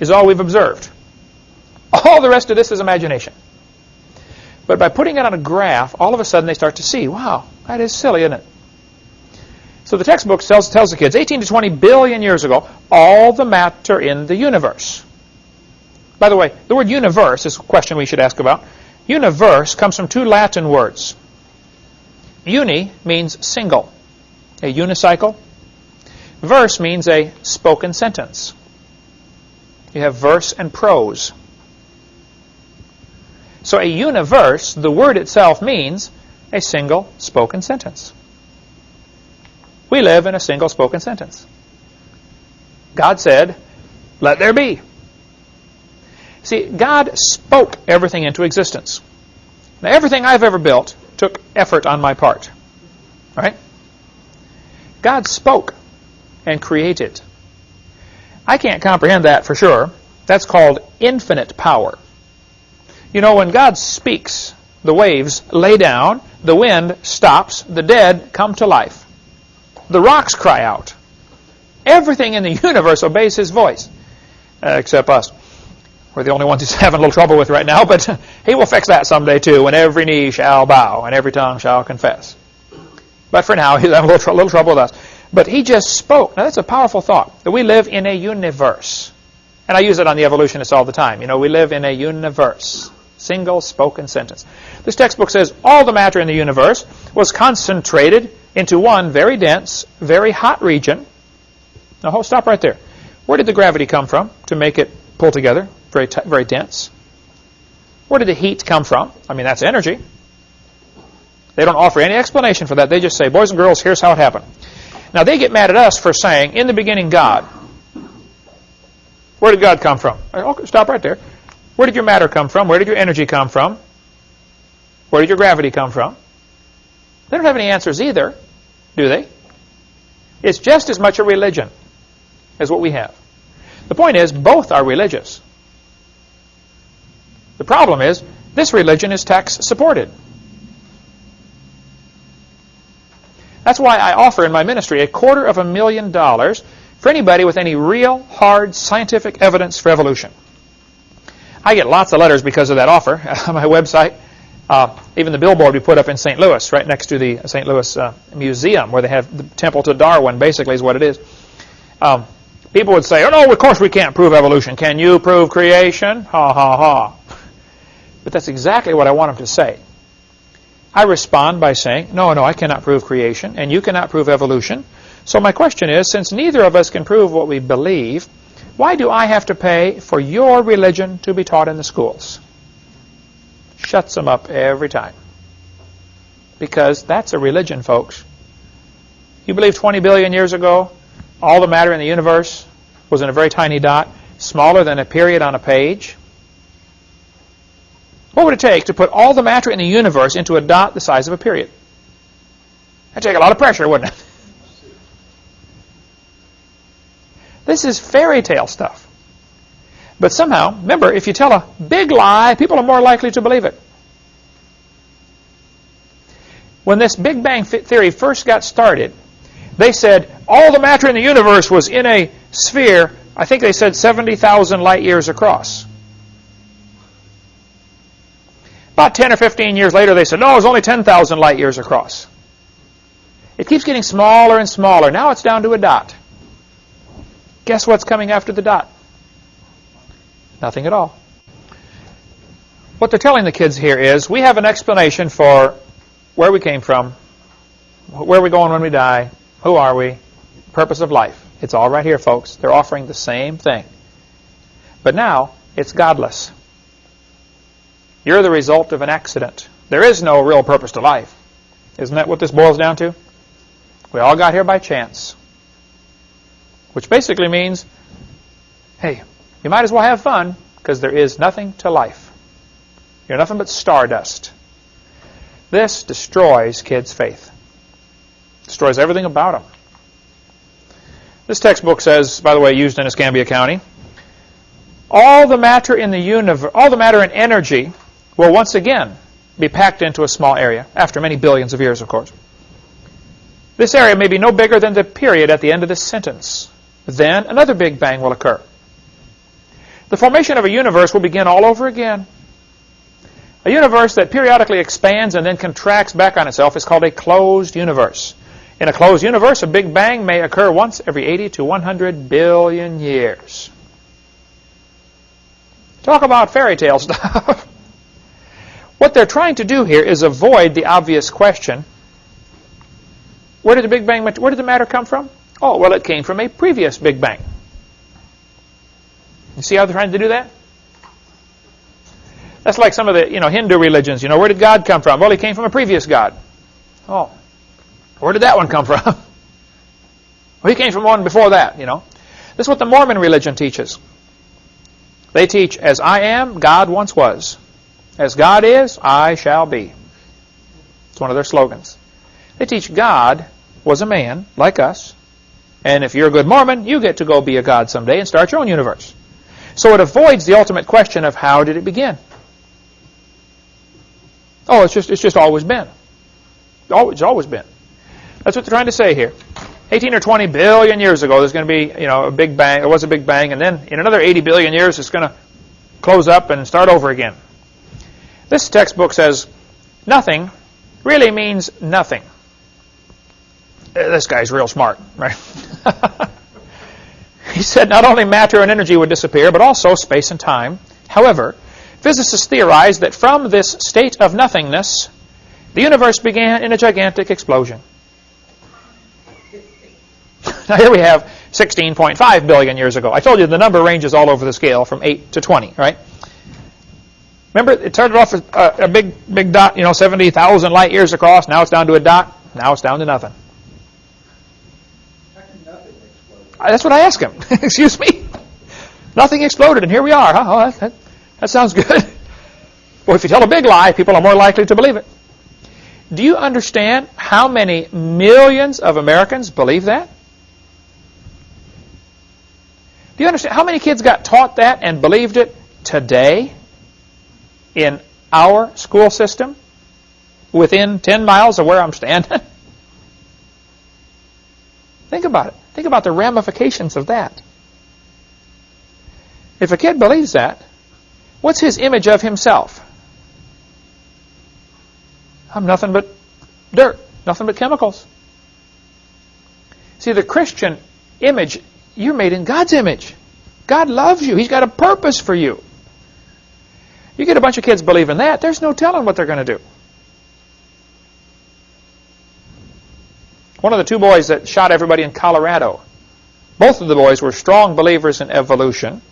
is all we've observed. All the rest of this is imagination. But by putting it on a graph, all of a sudden they start to see, wow, that is silly, isn't it? So the textbook tells the kids, 18 to 20 billion years ago, all the matter in the universe. By the way, the word universe is a question we should ask about. Universe comes from 2 Latin words. Uni means single, a unicycle. Verse means a spoken sentence. You have verse and prose. So a universe, the word itself means a single spoken sentence. We live in a single spoken sentence. God said, let there be. See, God spoke everything into existence. Now, everything I've ever built took effort on my part. Right? God spoke and created. I can't comprehend that for sure. That's called infinite power. You know, when God speaks, the waves lay down, the wind stops, the dead come to life. The rocks cry out. Everything in the universe obeys His voice, except us. We're the only ones He's having a little trouble with right now, but He will fix that someday too, when every knee shall bow and every tongue shall confess. But for now, He's having a little trouble with us. But He just spoke. Now, that's a powerful thought, that we live in a universe. And I use it on the evolutionists all the time. You know, we live in a universe. Single spoken sentence. This textbook says all the matter in the universe was concentrated into one very dense, very hot region. Now, stop right there. Where did the gravity come from to make it pull together? Very dense. Where did the heat come from? I mean, that's energy. They don't offer any explanation for that. They just say, boys and girls, here's how it happened. Now, they get mad at us for saying, in the beginning, God. Where did God come from? Okay, stop right there. Where did your matter come from? Where did your energy come from? Where did your gravity come from? They don't have any answers either, do they? It's just as much a religion as what we have. The point is, both are religious. The problem is, this religion is tax-supported. That's why I offer in my ministry $250,000 for anybody with any real, hard, scientific evidence for evolution. I get lots of letters because of that offer on my website. Even the billboard we put up in St. Louis, right next to the St. Louis Museum, where they have the temple to Darwin, basically is what it is. People would say, oh, no, of course we can't prove evolution. Can you prove creation? Ha, ha, ha. But that's exactly what I want them to say. I respond by saying, no, I cannot prove creation, and you cannot prove evolution. So my question is, since neither of us can prove what we believe, why do I have to pay for your religion to be taught in the schools? Shuts them up every time. Because that's a religion, folks. You believe 20 billion years ago, all the matter in the universe was in a very tiny dot, smaller than a period on a page? What would it take to put all the matter in the universe into a dot the size of a period? That'd take a lot of pressure, wouldn't it? This is fairy tale stuff. But somehow, remember, if you tell a big lie, people are more likely to believe it. When this Big Bang theory first got started, they said all the matter in the universe was in a sphere, I think they said 70,000 light years across. About 10 or 15 years later, they said, no, it was only 10,000 light years across. It keeps getting smaller and smaller. Now it's down to a dot. Guess what's coming after the dot? Nothing at all. What they're telling the kids here is, we have an explanation for where we came from, where are we going when we die, who are we, purpose of life. It's all right here, folks. They're offering the same thing. But now, it's godless. You're the result of an accident. There is no real purpose to life. Isn't that what this boils down to? We all got here by chance. Which basically means, hey, you might as well have fun, because there is nothing to life. You're nothing but stardust. This destroys kids' faith. Destroys everything about them. This textbook says, by the way, used in Escambia County, all the matter in the universe, all the matter in energy will once again be packed into a small area, after many billions of years, of course. This area may be no bigger than the period at the end of this sentence. Then another Big Bang will occur. The formation of a universe will begin all over again. A universe that periodically expands and then contracts back on itself is called a closed universe. In a closed universe, a Big Bang may occur once every 80 to 100 billion years. Talk about fairy tale stuff. What they're trying to do here is avoid the obvious question, where did the matter come from? Oh, well, it came from a previous Big Bang. You see how they're trying to do that? That's like some of the Hindu religions. Where did God come from? Well, he came from a previous God. Oh, where did that one come from? Well, he came from one before that, This is what the Mormon religion teaches. They teach, as I am, God once was. As God is, I shall be. It's one of their slogans. They teach God was a man, like us, and if you're a good Mormon, you get to go be a God someday and start your own universe. So it avoids the ultimate question of how did it begin? Oh, it's just always been. It's always been. That's what they're trying to say here. 18 or 20 billion years ago, there's going to be, a Big Bang. There was a Big Bang, and then in another 80 billion years, it's going to close up and start over again. This textbook says nothing really means nothing. This guy's real smart, right? He said not only matter and energy would disappear, but also space and time. However, Physicists theorize that from this state of nothingness, the universe began in a gigantic explosion. Now here we have 16.5 billion years ago. I told you the number ranges all over the scale from 8 to 20, right? Remember, it started off as a big dot, 70,000 light years across. Now it's down to a dot. Now it's down to nothing. How can nothing explode? That's what I asked him. Excuse me? Nothing exploded, and here we are. Huh? Oh, that sounds good. Well, if you tell a big lie, people are more likely to believe it. Do you understand how many millions of Americans believe that? Do you understand how many kids got taught that and believed it today in our school system within 10 miles of where I'm standing? Think about it. Think about the ramifications of that. If a kid believes that, what's his image of himself? I'm nothing but dirt, nothing but chemicals. See, the Christian image, you're made in God's image. God loves you. He's got a purpose for you. You get a bunch of kids believing that, there's no telling what they're going to do. One of the two boys that shot everybody in Colorado, both of the boys were strong believers in evolution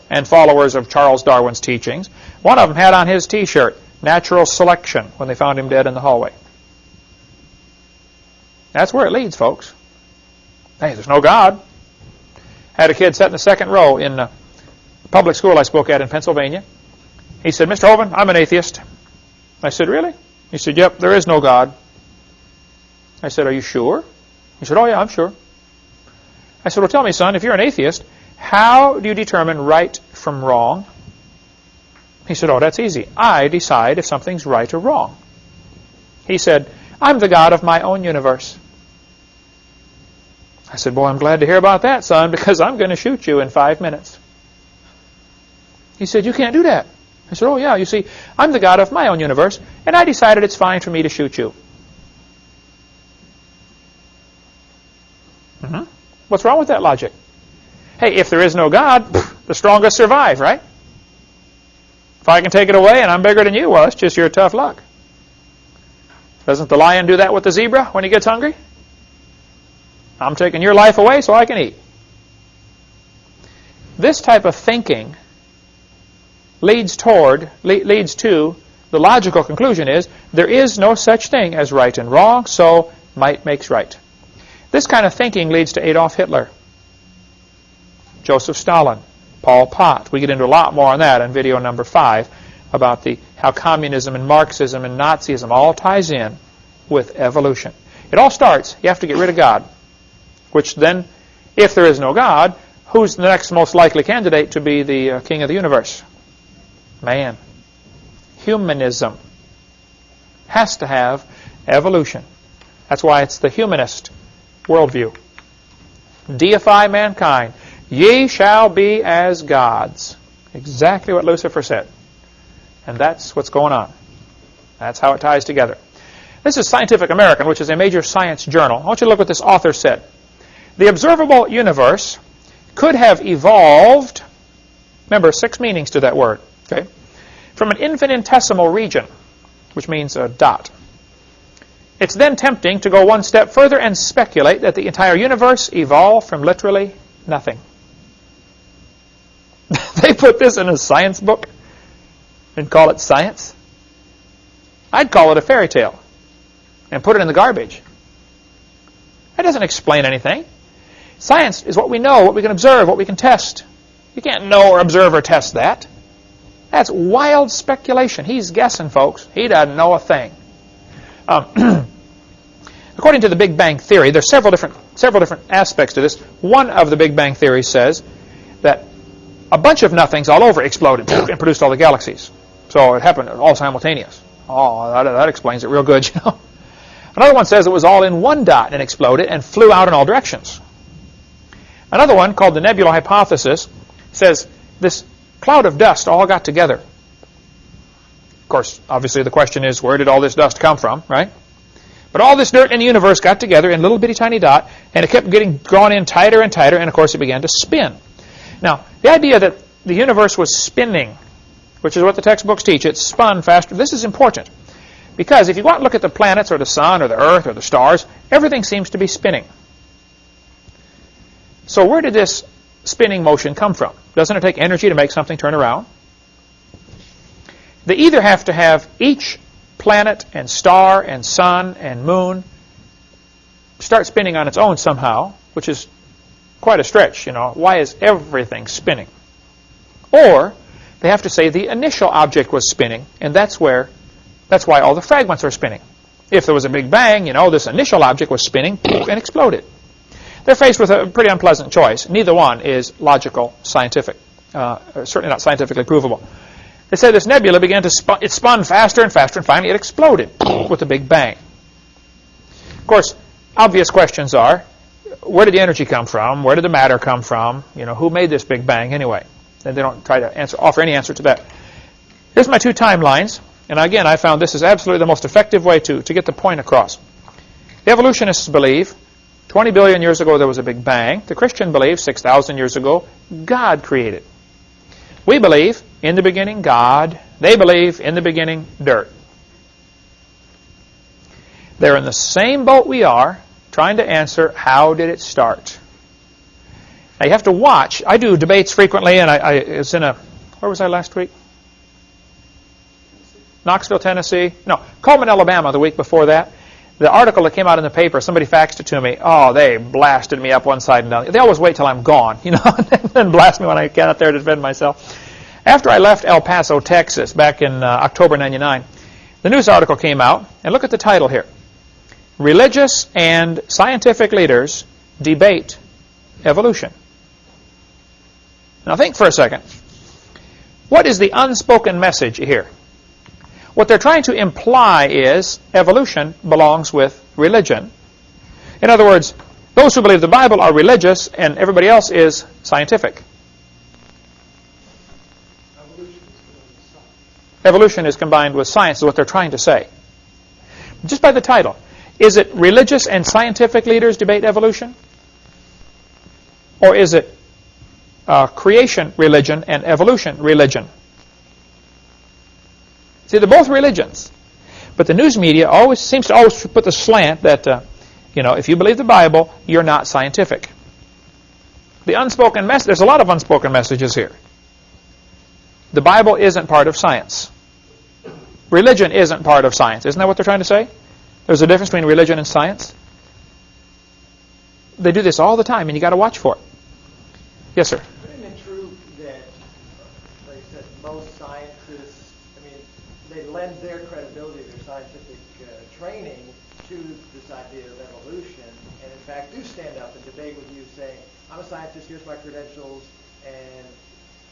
and followers of Charles Darwin's teachings. One of them had on his T-shirt, "Natural Selection," when they found him dead in the hallway. That's where it leads, folks. Hey, there's no God. Had a kid sat in the second row in a public school I spoke at in Pennsylvania. He said, "Mr. Hovind, I'm an atheist." I said, "Really?" He said, "Yep, there is no God." I said, "Are you sure?" He said, "Oh, yeah, I'm sure." I said, "Well, tell me, son, if you're an atheist, how do you determine right from wrong?" He said, "Oh, that's easy. I decide if something's right or wrong." He said, "I'm the God of my own universe." I said, "Boy, I'm glad to hear about that, son, because I'm going to shoot you in 5 minutes." He said, "You can't do that." I said, "Oh, yeah, you see, I'm the God of my own universe, and I decided it's fine for me to shoot you." What's wrong with that logic? Hey, if there is no God, the strongest survive, right? If I can take it away and I'm bigger than you, well, it's just your tough luck. Doesn't the lion do that with the zebra when he gets hungry? I'm taking your life away so I can eat. This type of thinking leads to the logical conclusion is there is no such thing as right and wrong, so might makes right. This kind of thinking leads to Adolf Hitler, Joseph Stalin, Pol Pot. We get into a lot more on that in video number 5 about how communism and Marxism and Nazism all ties in with evolution. It all starts, you have to get rid of God, which then, if there is no God, who's the next most likely candidate to be the king of the universe? Man. Humanism has to have evolution. That's why it's the humanist worldview. Deify mankind. Ye shall be as gods. Exactly what Lucifer said. And that's what's going on. That's how it ties together. This is Scientific American, which is a major science journal. I want you to look what this author said. The observable universe could have evolved, remember, 6 meanings to that word, okay, from an infinitesimal region, which means a dot. It's then tempting to go one step further and speculate that the entire universe evolved from literally nothing. They put this in a science book and call it science. I'd call it a fairy tale and put it in the garbage. That doesn't explain anything. Science is what we know, what we can observe, what we can test. You can't know or observe or test that. That's wild speculation. He's guessing, folks. He doesn't know a thing. According to the Big Bang Theory, there's several different aspects to this. One of the Big Bang Theory says that a bunch of nothings all over exploded and produced all the galaxies. So it happened all simultaneous. Oh, that explains it real good, you know. Another one says it was all in one dot and exploded and flew out in all directions. Another one, called the nebula hypothesis, says this cloud of dust all got together. Of course, obviously the question is, where did all this dust come from, right? But all this dirt in the universe got together in a little bitty tiny dot, and it kept getting drawn in tighter and tighter, and of course it began to spin. Now, the idea that the universe was spinning which is what the textbooks teach. It's spun faster. This is important because if you go out and look at the planets or the sun or the earth or the stars, everything seems to be spinning. So where did this spinning motion come from? Doesn't it take energy to make something turn around? They either have to have each planet and star and sun and moon start spinning on its own somehow, which is quite a stretch, you know. Why is everything spinning? Or they have to say the initial object was spinning, and that's why all the fragments are spinning. If there was a big bang, you know, this initial object was spinning and exploded. They're faced with a pretty unpleasant choice. Neither one is logical, scientific, certainly not scientifically provable. They say this nebula began to spun. It spun faster and faster, and finally it exploded with a big bang. Of course, obvious questions are, where did the energy come from? Where did the matter come from? You know, who made this big bang anyway? And they don't try to offer any answer to that. Here's my two timelines. And again, I found this is absolutely the most effective way to get the point across. The evolutionists believe 20 billion years ago there was a big bang. The Christian believes 6,000 years ago God created. We believe in the beginning God. They believe in the beginning dirt. They're in the same boat we are, trying to answer how did it start. Now you have to watch. I do debates frequently, and I was in where was I last week? Knoxville, Tennessee. No, Coleman, Alabama the week before that. The article that came out in the paper, somebody faxed it to me. Oh, they blasted me up one side and down. They always wait till I'm gone, you know, and then blast me when I get out there to defend myself. After I left El Paso, Texas, back in October 99, the news article came out, and look at the title here. Religious and scientific leaders debate evolution. Now think for a second. What is the unspoken message here? What they're trying to imply is evolution belongs with religion. In other words, those who believe the Bible are religious and everybody else is scientific. Evolution is combined with science is what they're trying to say. Just by the title. Is it religious and scientific leaders debate evolution? Or is it creation religion and evolution religion? See, they're both religions. But the news media seems to always put the slant that, you know, if you believe the Bible, you're not scientific. The unspoken message, there's a lot of unspoken messages here. The Bible isn't part of science. Religion isn't part of science. Isn't that what they're trying to say? There's a difference between religion and science. They do this all the time, and you got to watch for it. Yes, sir. Isn't it true that, like I said, most scientists, I mean, they lend their credibility, their scientific training to this idea of evolution, and in fact do stand up and debate with you saying, I'm a scientist, here's my credentials, and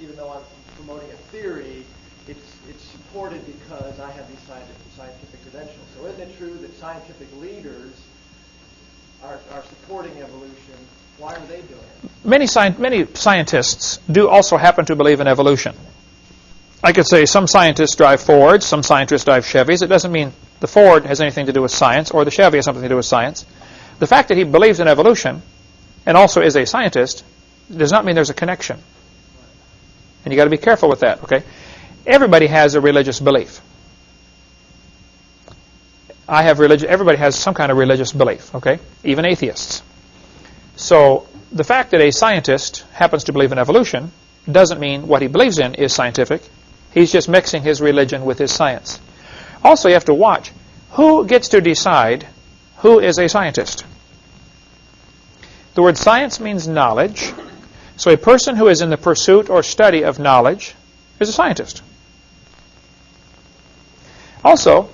even though I'm promoting a theory, it's supported because I have these scientific credentials. So isn't it true that scientific leaders are supporting evolution? Why are they doing it? Many scientists do also happen to believe in evolution. I could say some scientists drive Fords, some scientists drive Chevys. It doesn't mean the Ford has anything to do with science or the Chevy has something to do with science. The fact that he believes in evolution and also is a scientist does not mean there's a connection. And you got to be careful with that, okay? Everybody has a religious belief. Everybody has some kind of religious belief, okay? Even atheists. So the fact that a scientist happens to believe in evolution doesn't mean what he believes in is scientific. He's just mixing his religion with his science. Also, you have to watch who gets to decide who is a scientist. The word science means knowledge. So a person who is in the pursuit or study of knowledge is a scientist. Also,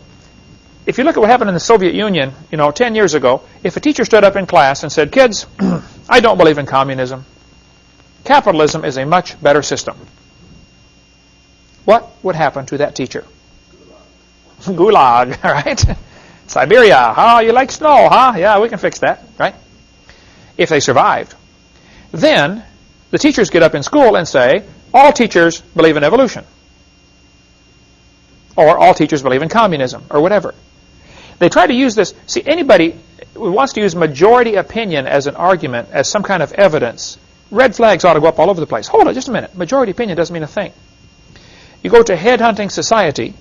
if you look at what happened in the Soviet Union, 10 years ago, if a teacher stood up in class and said, kids, I don't believe in communism. Capitalism is a much better system. What would happen to that teacher? Gulag, all right? Siberia, you like snow, huh? Yeah, we can fix that, right? If they survived. Then the teachers get up in school and say, all teachers believe in evolution. Or all teachers believe in communism, or whatever. They try to use this. See, anybody who wants to use majority opinion as an argument, as some kind of evidence, red flags ought to go up all over the place. Hold on just a minute. Majority opinion doesn't mean a thing. You go to headhunting society,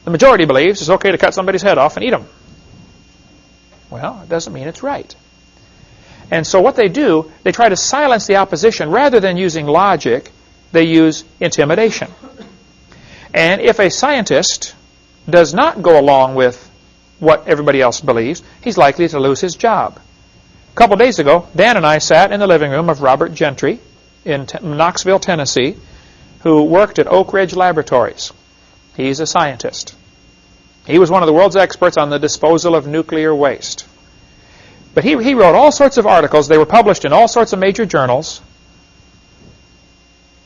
the majority believes it's okay to cut somebody's head off and eat them. Well, it doesn't mean it's right. And so what they do, they try to silence the opposition. Rather than using logic, they use intimidation. And if a scientist does not go along with what everybody else believes, he's likely to lose his job. A couple days ago, Dan and I sat in the living room of Robert Gentry in Knoxville, Tennessee, who worked at Oak Ridge Laboratories. He's a scientist. He was one of the world's experts on the disposal of nuclear waste. But he wrote all sorts of articles. They were published in all sorts of major journals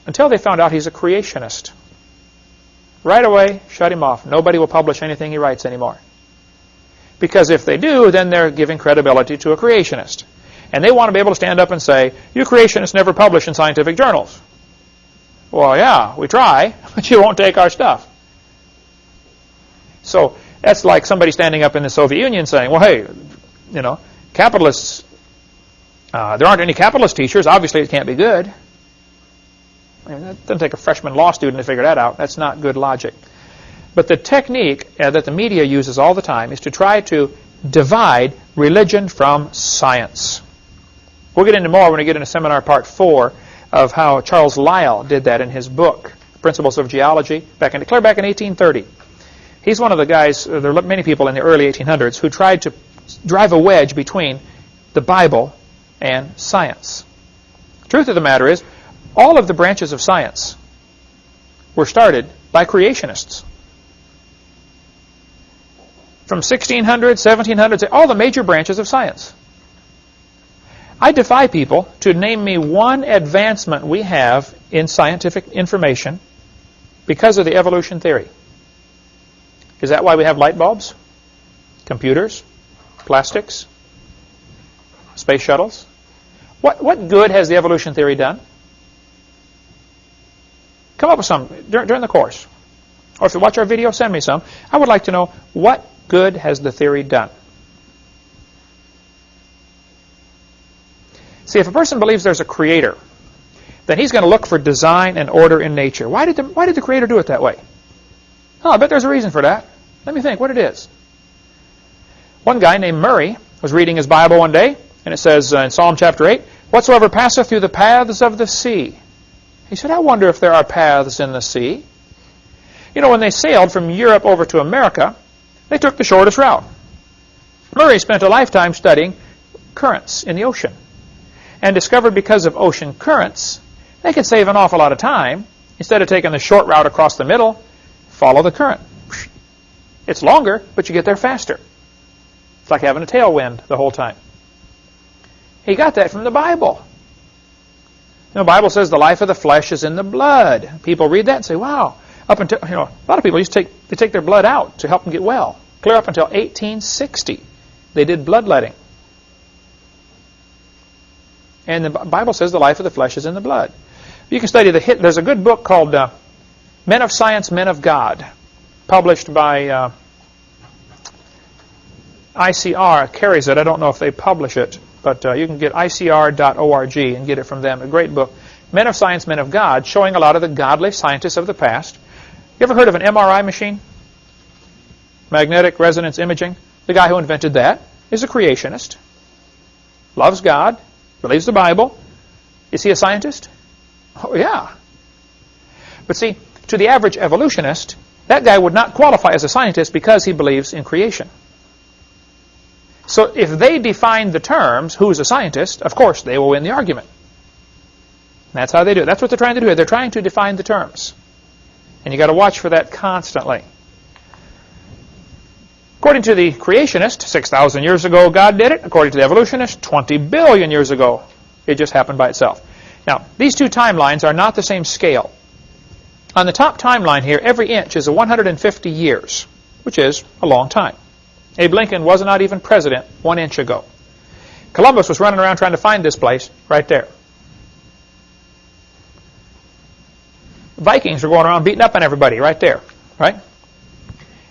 until they found out he's a creationist. Right away, shut him off. Nobody will publish anything he writes anymore. Because if they do, then they're giving credibility to a creationist. And they want to be able to stand up and say, you creationists never publish in scientific journals. Well, yeah, we try, but you won't take our stuff. So that's like somebody standing up in the Soviet Union saying, well, hey, you know, capitalists, there aren't any capitalist teachers. Obviously, it can't be good. I mean, that doesn't take a freshman law student to figure that out. That's not good logic. But the technique that the media uses all the time is to try to divide religion from science. We'll get into more when we get into seminar part 4 of how Charles Lyell did that in his book, Principles of Geology, clear back in 1830. He's one of the guys, there are many people in the early 1800s who tried to drive a wedge between the Bible and science. The truth of the matter is, all of the branches of science were started by creationists. From 1600, 1700, all the major branches of science. I defy people to name me one advancement we have in scientific information because of the evolution theory. Is that why we have light bulbs, computers, plastics, space shuttles? What good has the evolution theory done? Come up with some during the course. Or if you watch our video, send me some. I would like to know, what good has the theory done? See, if a person believes there's a creator, then he's going to look for design and order in nature. Why did the creator do it that way? Oh, I bet there's a reason for that. Let me think what it is. One guy named Murray was reading his Bible one day, and it says in Psalm chapter 8, whatsoever passeth through the paths of the sea. He said, I wonder if there are paths in the sea. You know, when they sailed from Europe over to America, they took the shortest route. Murray spent a lifetime studying currents in the ocean and discovered because of ocean currents, they could save an awful lot of time. Instead of taking the short route across the middle, follow the current. It's longer, but you get there faster. It's like having a tailwind the whole time. He got that from the Bible. You know, the Bible says the life of the flesh is in the blood. People read that and say, wow. Up until, you know, a lot of people take their blood out to help them get well. Clear up until 1860, they did bloodletting. And the Bible says the life of the flesh is in the blood. You can study there's a good book called Men of Science, Men of God, published by ICR carries it. I don't know if they publish it, but you can get icr.org and get it from them. A great book. Men of Science, Men of God, showing a lot of the godly scientists of the past. You ever heard of an MRI machine? Magnetic resonance imaging. The guy who invented that is a creationist. Loves God. Believes the Bible. Is he a scientist? Oh, yeah. But see, to the average evolutionist, that guy would not qualify as a scientist because he believes in creation. So if they define the terms, who's a scientist, of course they will win the argument. That's how they do it. That's what they're trying to do. They're trying to define the terms. And you've got to watch for that constantly. According to the creationist, 6,000 years ago God did it. According to the evolutionist, 20 billion years ago it just happened by itself. Now, these two timelines are not the same scale. On the top timeline here, every inch is 150 years, which is a long time. Abe Lincoln was not even president 1 inch ago. Columbus was running around trying to find this place right there. Vikings were going around beating up on everybody right there, right?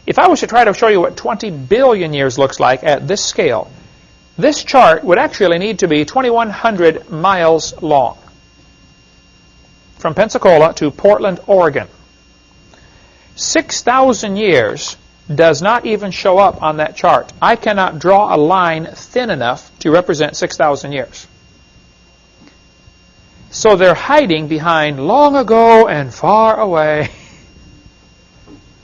If I was to try to show you what 20 billion years looks like at this scale, this chart would actually need to be 2,100 miles long. from Pensacola to Portland, Oregon. 6,000 years does not even show up on that chart. I cannot draw a line thin enough to represent 6,000 years. So they're hiding behind long ago and far away.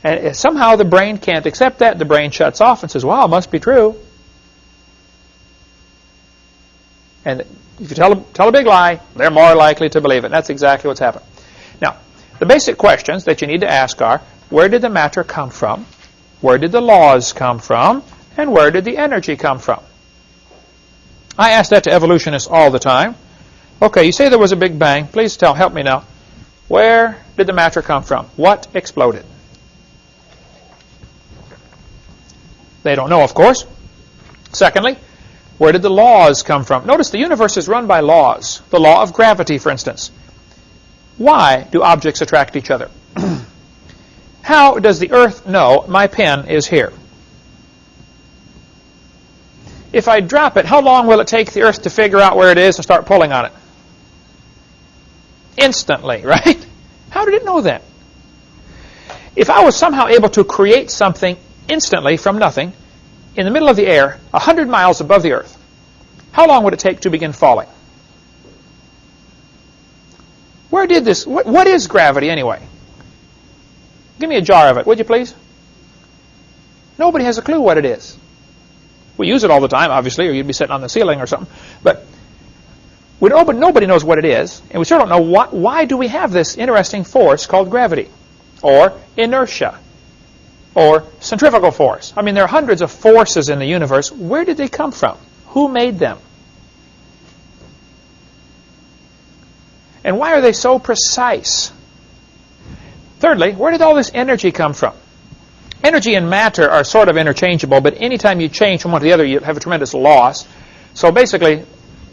And somehow the brain can't accept that. The brain shuts off and says, well, it must be true. And if you tell a big lie, they're more likely to believe it. That's exactly what's happened. Now, the basic questions that you need to ask are, where did the matter come from? Where did the laws come from? And where did the energy come from? I ask that to evolutionists all the time. Okay, you say there was a big bang. Please help me now. Where did the matter come from? What exploded? They don't know, of course. Secondly, where did the laws come from? Notice the universe is run by laws. The law of gravity, for instance. Why do objects attract each other? How does the Earth know my pen is here? If I drop it, how long will it take the Earth to figure out where it is and start pulling on it? Instantly, right? How did it know that? If I was somehow able to create something instantly from nothing, in the middle of the air, 100 miles above the Earth, how long would it take to begin falling? Where did this, what is gravity anyway? Give me a jar of it, would you please? Nobody has a clue what it is. We use it all the time, obviously, or you'd be sitting on the ceiling or something. But nobody knows what it is, and we sure don't know why do we have this interesting force called gravity, or inertia, or centrifugal force. I mean, there are hundreds of forces in the universe. Where did they come from? Who made them? And why are they so precise? Thirdly, where did all this energy come from? Energy and matter are sort of interchangeable, but anytime you change from one to the other, you have a tremendous loss. So basically,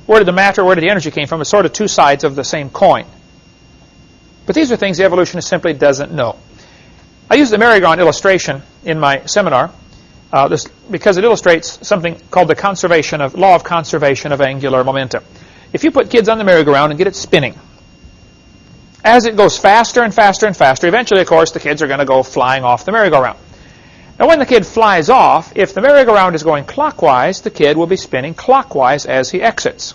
where did the matter, where did the energy came from? It's sort of two sides of the same coin. But these are things the evolutionist simply doesn't know. I use the merry-go-round illustration in my seminar because it illustrates something called the law of conservation of angular momentum. If you put kids on the merry-go-round and get it spinning, as it goes faster and faster and faster, eventually, of course, the kids are going to go flying off the merry-go-round. Now, when the kid flies off, if the merry-go-round is going clockwise, the kid will be spinning clockwise as he exits.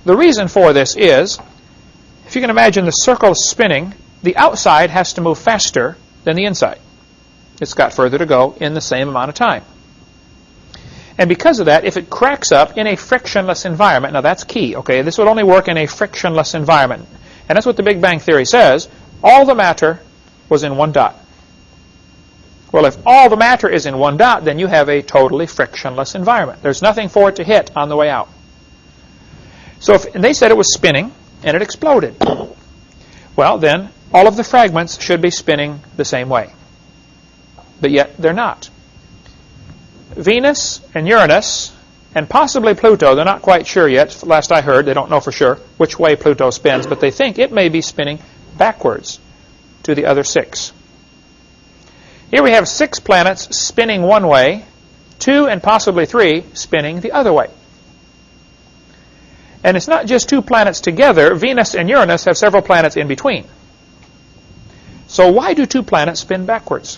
The reason for this is, if you can imagine the circle spinning, the outside has to move faster than the inside. It's got further to go in the same amount of time. And because of that, if it cracks up in a frictionless environment, now that's key, okay? This would only work in a frictionless environment. And that's what the Big Bang Theory says. All the matter was in one dot. Well, if all the matter is in one dot, then you have a totally frictionless environment. There's nothing for it to hit on the way out. So and they said it was spinning, and it exploded. Well, then, all of the fragments should be spinning the same way. But yet, they're not. Venus and Uranus, and possibly Pluto, they're not quite sure yet. Last I heard, they don't know for sure which way Pluto spins, but they think it may be spinning backwards to the other 6. Here we have 6 planets spinning one way, 2 and possibly 3 spinning the other way. And it's not just 2 planets together. Venus and Uranus have several planets in between. So why do 2 planets spin backwards?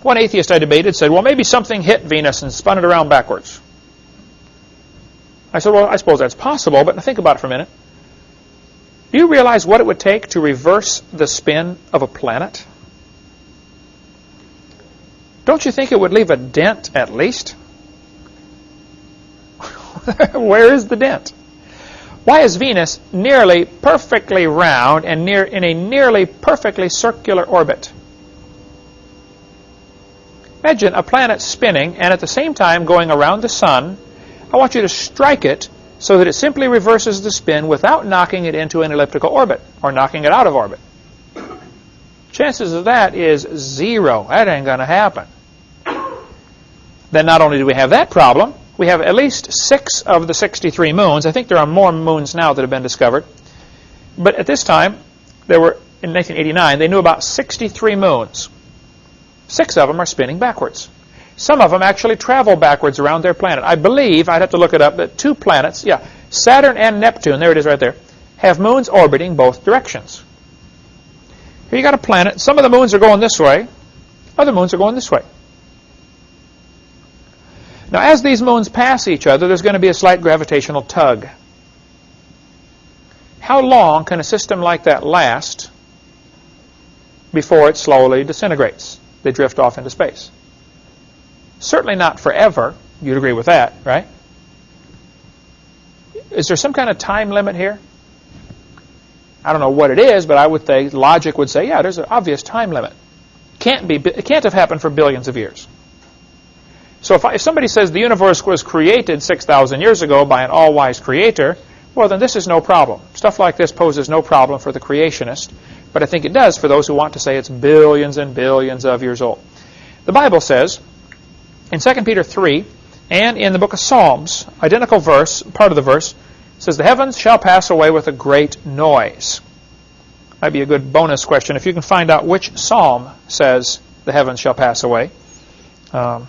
One atheist I debated said, well, maybe something hit Venus and spun it around backwards. I said, well, I suppose that's possible, but think about it for a minute. Do you realize what it would take to reverse the spin of a planet? Don't you think it would leave a dent at least? Where is the dent? Why is Venus nearly perfectly round and in a nearly perfectly circular orbit? Imagine a planet spinning and at the same time going around the sun. I want you to strike it so that it simply reverses the spin without knocking it into an elliptical orbit or knocking it out of orbit. Chances of that is 0. That ain't going to happen. Then not only do we have that problem, we have at least 6 of the 63 moons. I think there are more moons now that have been discovered. But at this time, in 1989, they knew about 63 moons. 6 of them are spinning backwards. Some of them actually travel backwards around their planet. I believe, I'd have to look it up, that 2 planets, Saturn and Neptune, there it is right there, have moons orbiting both directions. Here you got a planet. Some of the moons are going this way. Other moons are going this way. Now, as these moons pass each other, there's going to be a slight gravitational tug. How long can a system like that last before it slowly disintegrates? They drift off into space. Certainly not forever. You'd agree with that, right? Is there some kind of time limit here? I don't know what it is, but I would think logic would say, yeah, there's an obvious time limit. It can't have happened for billions of years. So if somebody says the universe was created 6,000 years ago by an all-wise creator, well, then this is no problem. Stuff like this poses no problem for the creationist, but I think it does for those who want to say it's billions and billions of years old. The Bible says in 2 Peter 3 and in the book of Psalms, identical verse, part of the verse, says, the heavens shall pass away with a great noise. Might be a good bonus question if you can find out which psalm says the heavens shall pass away. So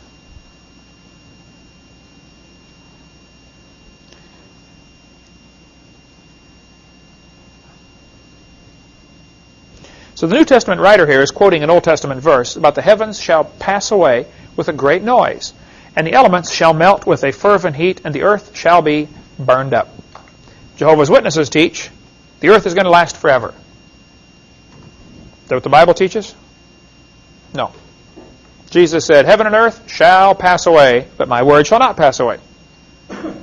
the New Testament writer here is quoting an Old Testament verse about the heavens shall pass away with a great noise, and the elements shall melt with a fervent heat, and the earth shall be burned up. Jehovah's Witnesses teach the earth is going to last forever. Is that what the Bible teaches? No. Jesus said, heaven and earth shall pass away, but my word shall not pass away. So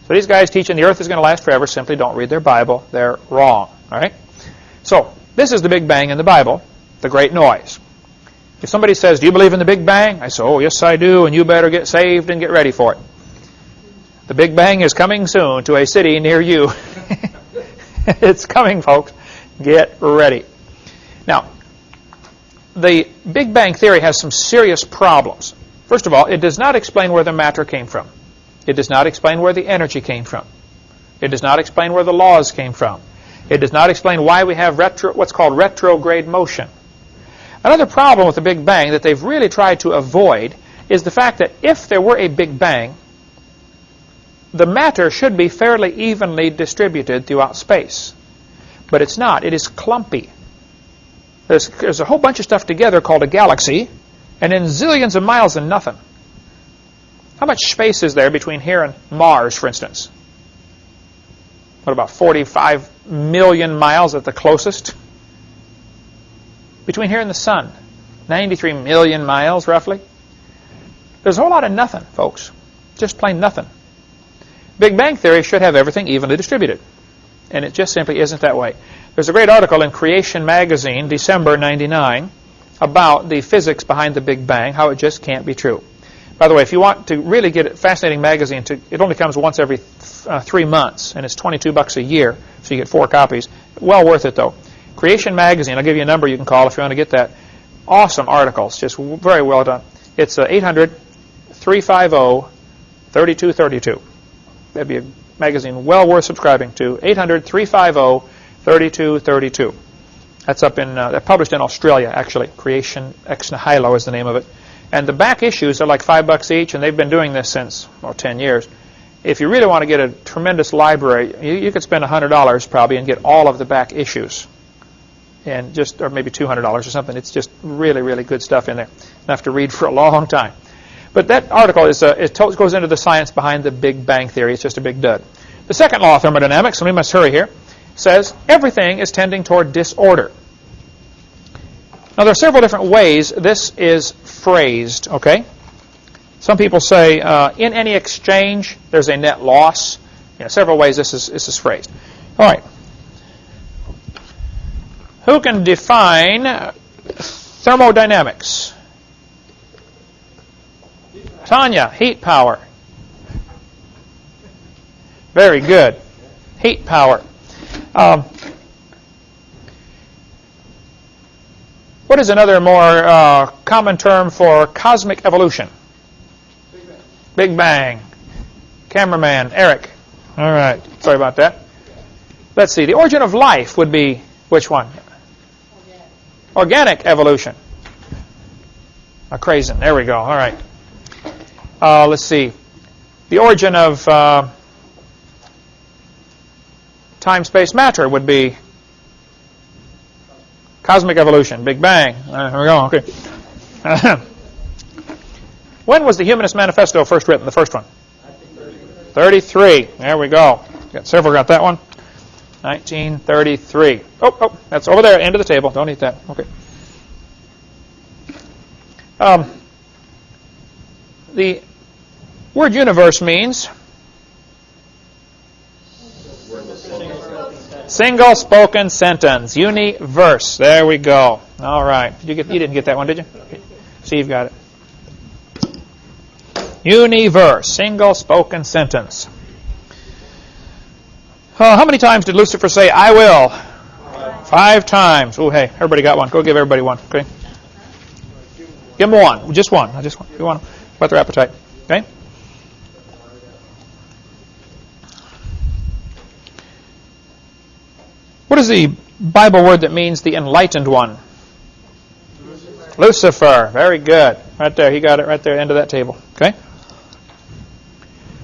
these guys teaching the earth is going to last forever simply don't read their Bible. They're wrong. All right? So this is the Big Bang in the Bible, the great noise. If somebody says, do you believe in the Big Bang? I say, oh, yes, I do, and you better get saved and get ready for it. The Big Bang is coming soon to a city near you. It's coming, folks. Get ready. Now, the Big Bang theory has some serious problems. First of all, it does not explain where the matter came from. It does not explain where the energy came from. It does not explain where the laws came from. It does not explain why we have what's called retrograde motion. Another problem with the Big Bang that they've really tried to avoid is the fact that if there were a Big Bang, the matter should be fairly evenly distributed throughout space. But it's not. It is clumpy. There's a whole bunch of stuff together called a galaxy, and then zillions of miles and nothing. How much space is there between here and Mars, for instance? What, about 45 million miles at the closest? Between here and the sun, 93 million miles, roughly. There's a whole lot of nothing, folks. Just plain nothing. Big Bang theory should have everything evenly distributed. And it just simply isn't that way. There's a great article in Creation magazine, December 99, about the physics behind the Big Bang, how it just can't be true. By the way, if you want to really get a fascinating magazine, it only comes once every 3 months, and it's $22 a year, so you get 4 copies. Well worth it, though. Creation magazine, I'll give you a number you can call if you want to get that. Awesome articles, just very well done. It's 800-350-3232. That'd be a magazine well worth subscribing to. 800-350-3232. That's they're published in Australia, actually. Creation Ex Nihilo is the name of it. And the back issues are like $5 each, and they've been doing this since, 10 years. If you really want to get a tremendous library, you could spend $100 probably and get all of the back issues. And or maybe $200 or something. It's just really, really good stuff in there. Enough to read for a long time. But that article goes into the science behind the Big Bang theory. It's just a big dud. The second law of thermodynamics, and we must hurry here, says everything is tending toward disorder. Now, there are several different ways this is phrased, okay? Some people say in any exchange, there's a net loss. Several ways this is phrased. All right. Who can define thermodynamics? Tanya, heat power. Very good. Heat power. What is another more common term for cosmic evolution? Big Bang. Big Bang. Cameraman, Eric. All right. Sorry about that. Let's see. The origin of life would be which one? Organic evolution. Crazen. There we go. All right. Let's see. The origin of time, space, matter would be cosmic evolution, Big Bang. Here we go. Okay. When was the Humanist Manifesto first written, the first one? 33. There we go. Got several got that one. 1933. Oh, that's over there, end of the table. Don't eat that. Okay. The word universe means single spoken sentence. Universe. There we go. All right. You didn't get that one, did you? Okay. Steve got it. Universe. Single spoken sentence. How many times did Lucifer say, I will? 5 times. Oh, hey, everybody got one. Go give everybody one. Okay. Give them one. Just one. I just want. You want them. Whet their appetite. Okay. What is the Bible word that means the enlightened one? Lucifer. Very good. Right there. He got it right there, end of that table. Okay.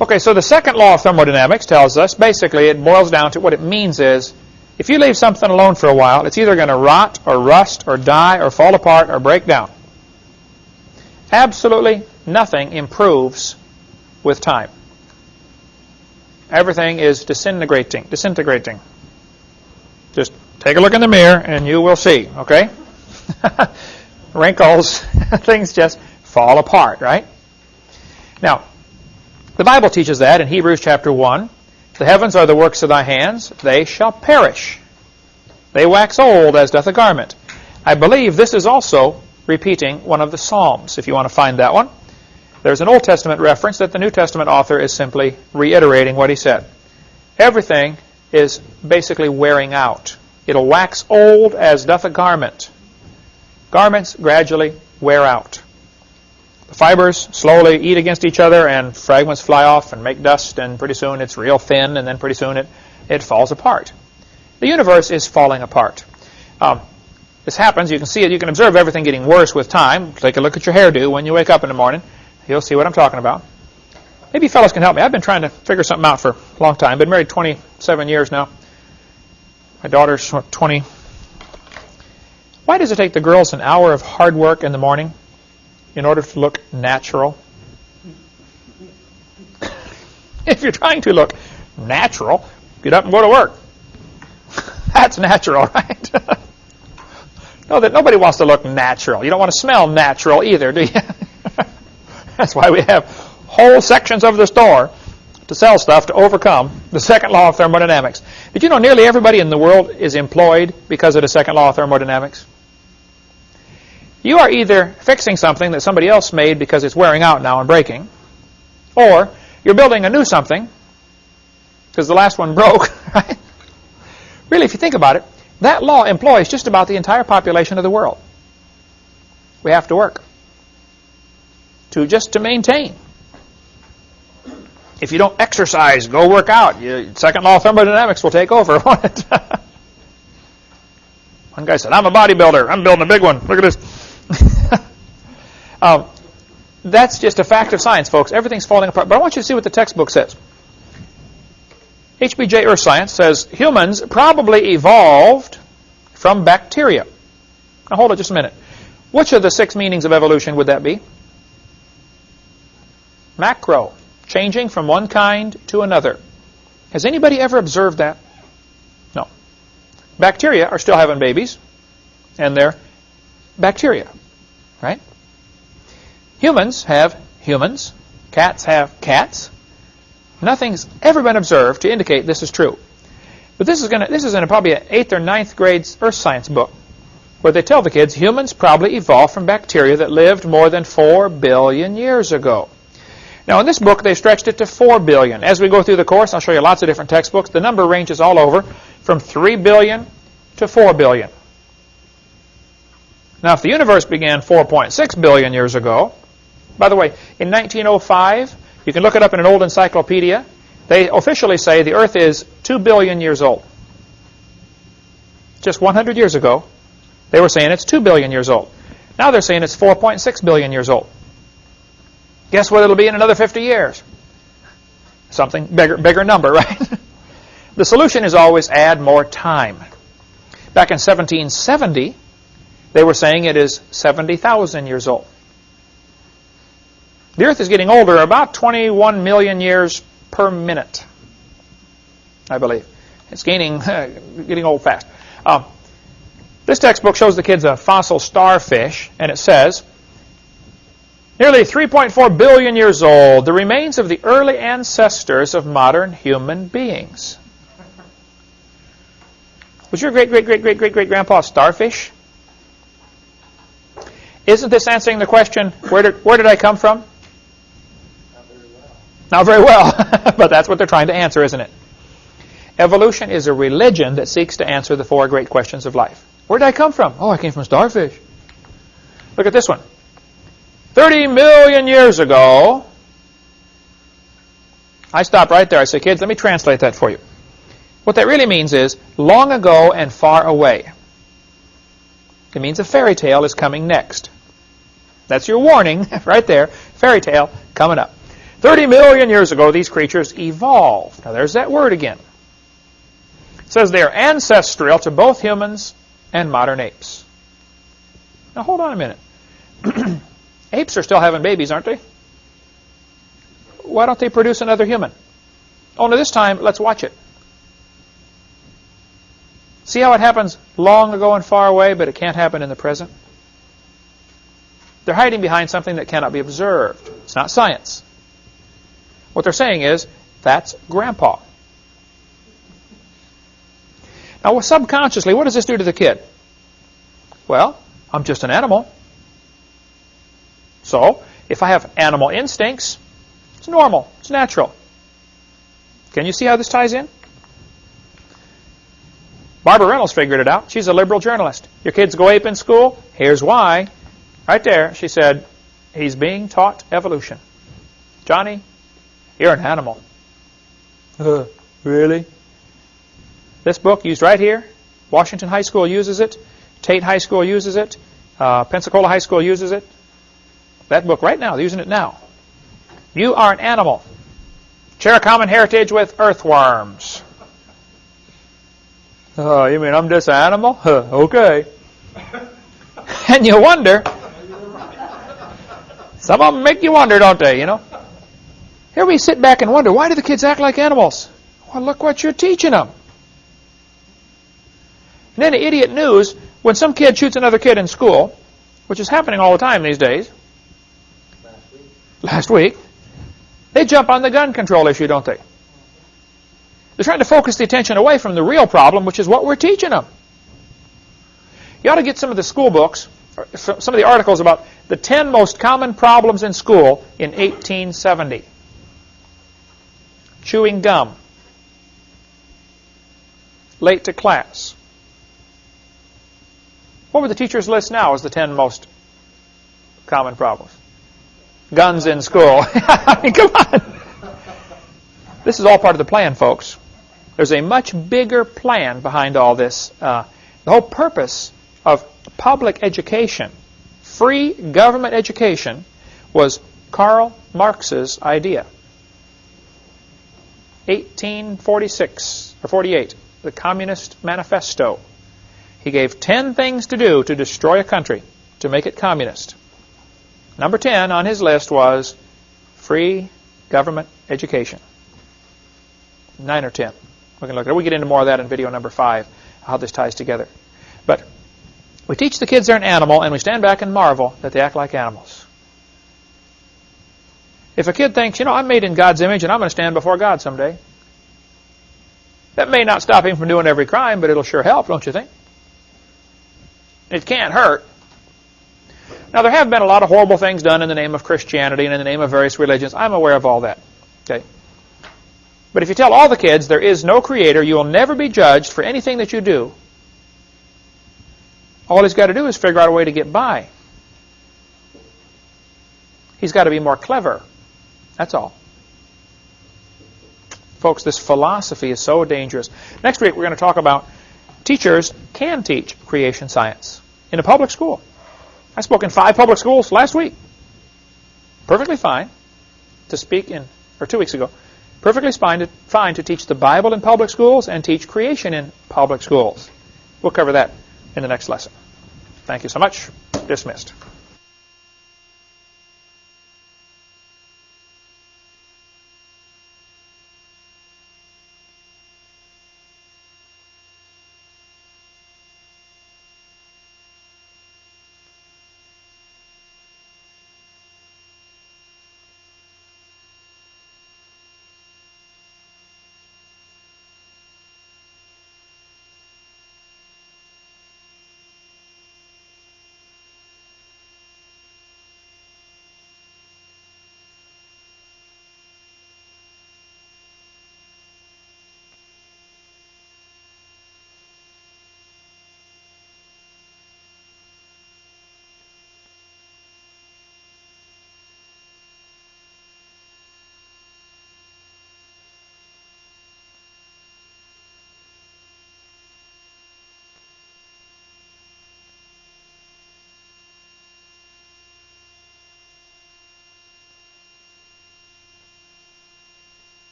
Okay, so the second law of thermodynamics tells us, basically, it boils down to what it means is, if you leave something alone for a while, it's either going to rot or rust or die or fall apart or break down. Absolutely nothing improves with time. Everything is disintegrating. Just take a look in the mirror and you will see, okay? Wrinkles, things just fall apart, right? Now, the Bible teaches that in Hebrews chapter 1. The heavens are the works of thy hands. They shall perish. They wax old as doth a garment. I believe this is also repeating one of the Psalms, if you want to find that one. There's an Old Testament reference that the New Testament author is simply reiterating what he said. Everything is basically wearing out. It'll wax old as doth a garment. Garments gradually wear out. The fibers slowly eat against each other and fragments fly off and make dust, and pretty soon it's real thin, and then pretty soon it falls apart. The universe is falling apart. This happens, you can see it, you can observe everything getting worse with time. Take a look at your hairdo when you wake up in the morning. You'll see what I'm talking about. Maybe you fellas can help me. I've been trying to figure something out for a long time. Been married 27 years now. My daughter's 20. Why does it take the girls an hour of hard work in the morning in order to look natural? If you're trying to look natural, get up and go to work. That's natural, right? No, that nobody wants to look natural. You don't want to smell natural either, do you? That's why we have whole sections of the store to sell stuff to overcome the second law of thermodynamics. Did you know nearly everybody in the world is employed because of the second law of thermodynamics? You are either fixing something that somebody else made because it's wearing out now and breaking, or you're building a new something because the last one broke, right? Really, if you think about it, that law employs just about the entire population of the world. We have to work just to maintain. If you don't exercise, go work out. Second law of thermodynamics will take over, won't it? One guy said, I'm a bodybuilder. I'm building a big one. Look at this. That's just a fact of science, folks. Everything's falling apart. But I want you to see what the textbook says. HBJ Earth Science says humans probably evolved from bacteria. Now hold it just a minute. Which of the 6 meanings of evolution would that be? Macro. Changing from one kind to another. Has anybody ever observed that? No. Bacteria are still having babies, and they're bacteria, right? Humans have humans. Cats have cats. Nothing's ever been observed to indicate this is true. But this is in probably an 8th or 9th grade earth science book, where they tell the kids humans probably evolved from bacteria that lived more than 4 billion years ago. Now, in this book, they've stretched it to 4 billion. As we go through the course, I'll show you lots of different textbooks. The number ranges all over from 3 billion to 4 billion. Now, if the universe began 4.6 billion years ago, by the way, in 1905, you can look it up in an old encyclopedia, they officially say the Earth is 2 billion years old. Just 100 years ago, they were saying it's 2 billion years old. Now they're saying it's 4.6 billion years old. Guess what it'll be in another 50 years? Something bigger number, right? The solution is always add more time. Back in 1770, they were saying it is 70,000 years old. The Earth is getting older, about 21 million years per minute, I believe. It's getting old fast. This textbook shows the kids a fossil starfish, and it says, nearly 3.4 billion years old, the remains of the early ancestors of modern human beings. Was your great-great-great-great-great-great-grandpa a starfish? Isn't this answering the question, where did I come from? Not very well. Not very well, but that's what they're trying to answer, isn't it? Evolution is a religion that seeks to answer the four great questions of life. Where did I come from? Oh, I came from starfish. Look at this one. 30 million years ago, I stopped right there. I said, kids, let me translate that for you. What that really means is long ago and far away. It means a fairy tale is coming next. That's your warning right there. Fairy tale coming up. 30 million years ago, these creatures evolved. Now, there's that word again. It says they are ancestral to both humans and modern apes. Now, hold on a minute. Apes are still having babies, aren't they? Why don't they produce another human? Only this time, let's watch it. See how it happens long ago and far away, but it can't happen in the present? They're hiding behind something that cannot be observed. It's not science. What they're saying is, that's Grandpa. Now, subconsciously, what does this do to the kid? Well, I'm just an animal. So, if I have animal instincts, it's normal, it's natural. Can you see how this ties in? Barbara Reynolds figured it out. She's a liberal journalist. Your kids go ape in school? Here's why. Right there, she said, he's being taught evolution. Johnny, you're an animal. Really? This book used right here. Washington High School uses it. Tate High School uses it. Pensacola High School uses it. That book right now, they're using it now. You are an animal. Share a common heritage with earthworms. Oh, you mean I'm just an animal? Okay. And you wonder. Some of them make you wonder, don't they, you know? Here we sit back and wonder, why do the kids act like animals? Well, look what you're teaching them. And then the idiot news, when some kid shoots another kid in school, which is happening all the time these days. Last week. They jump on the gun control issue, don't they? They're trying to focus the attention away from the real problem, which is what we're teaching them. You ought to get some of the school books, or some of the articles about the 10 most common problems in school in 1870. Chewing gum. Late to class. What would the teachers list now as the 10 most common problems? Guns in school. I mean, come on. This is all part of the plan, folks. There's a much bigger plan behind all this. The whole purpose of public education, free government education, was Karl Marx's idea. 1846 or 48, the Communist Manifesto. He gave 10 things to do to destroy a country, to make it communist. Number 10 on his list was free government education. 9 or 10. We can look at it. We get into more of that in video number 5, how this ties together. But we teach the kids they're an animal, and we stand back and marvel that they act like animals. If a kid thinks, I'm made in God's image and I'm going to stand before God someday, that may not stop him from doing every crime, but it'll sure help, don't you think? It can't hurt. Now, there have been a lot of horrible things done in the name of Christianity and in the name of various religions. I'm aware of all that. Okay. But if you tell all the kids there is no creator, you will never be judged for anything that you do. All he's got to do is figure out a way to get by. He's got to be more clever. That's all. Folks, this philosophy is so dangerous. Next week we're going to talk about teachers can teach creation science in a public school. I spoke in 5 public schools last week. Perfectly fine to speak in, or 2 weeks ago, Perfectly fine to teach the Bible in public schools and teach creation in public schools. We'll cover that in the next lesson. Thank you so much. Dismissed.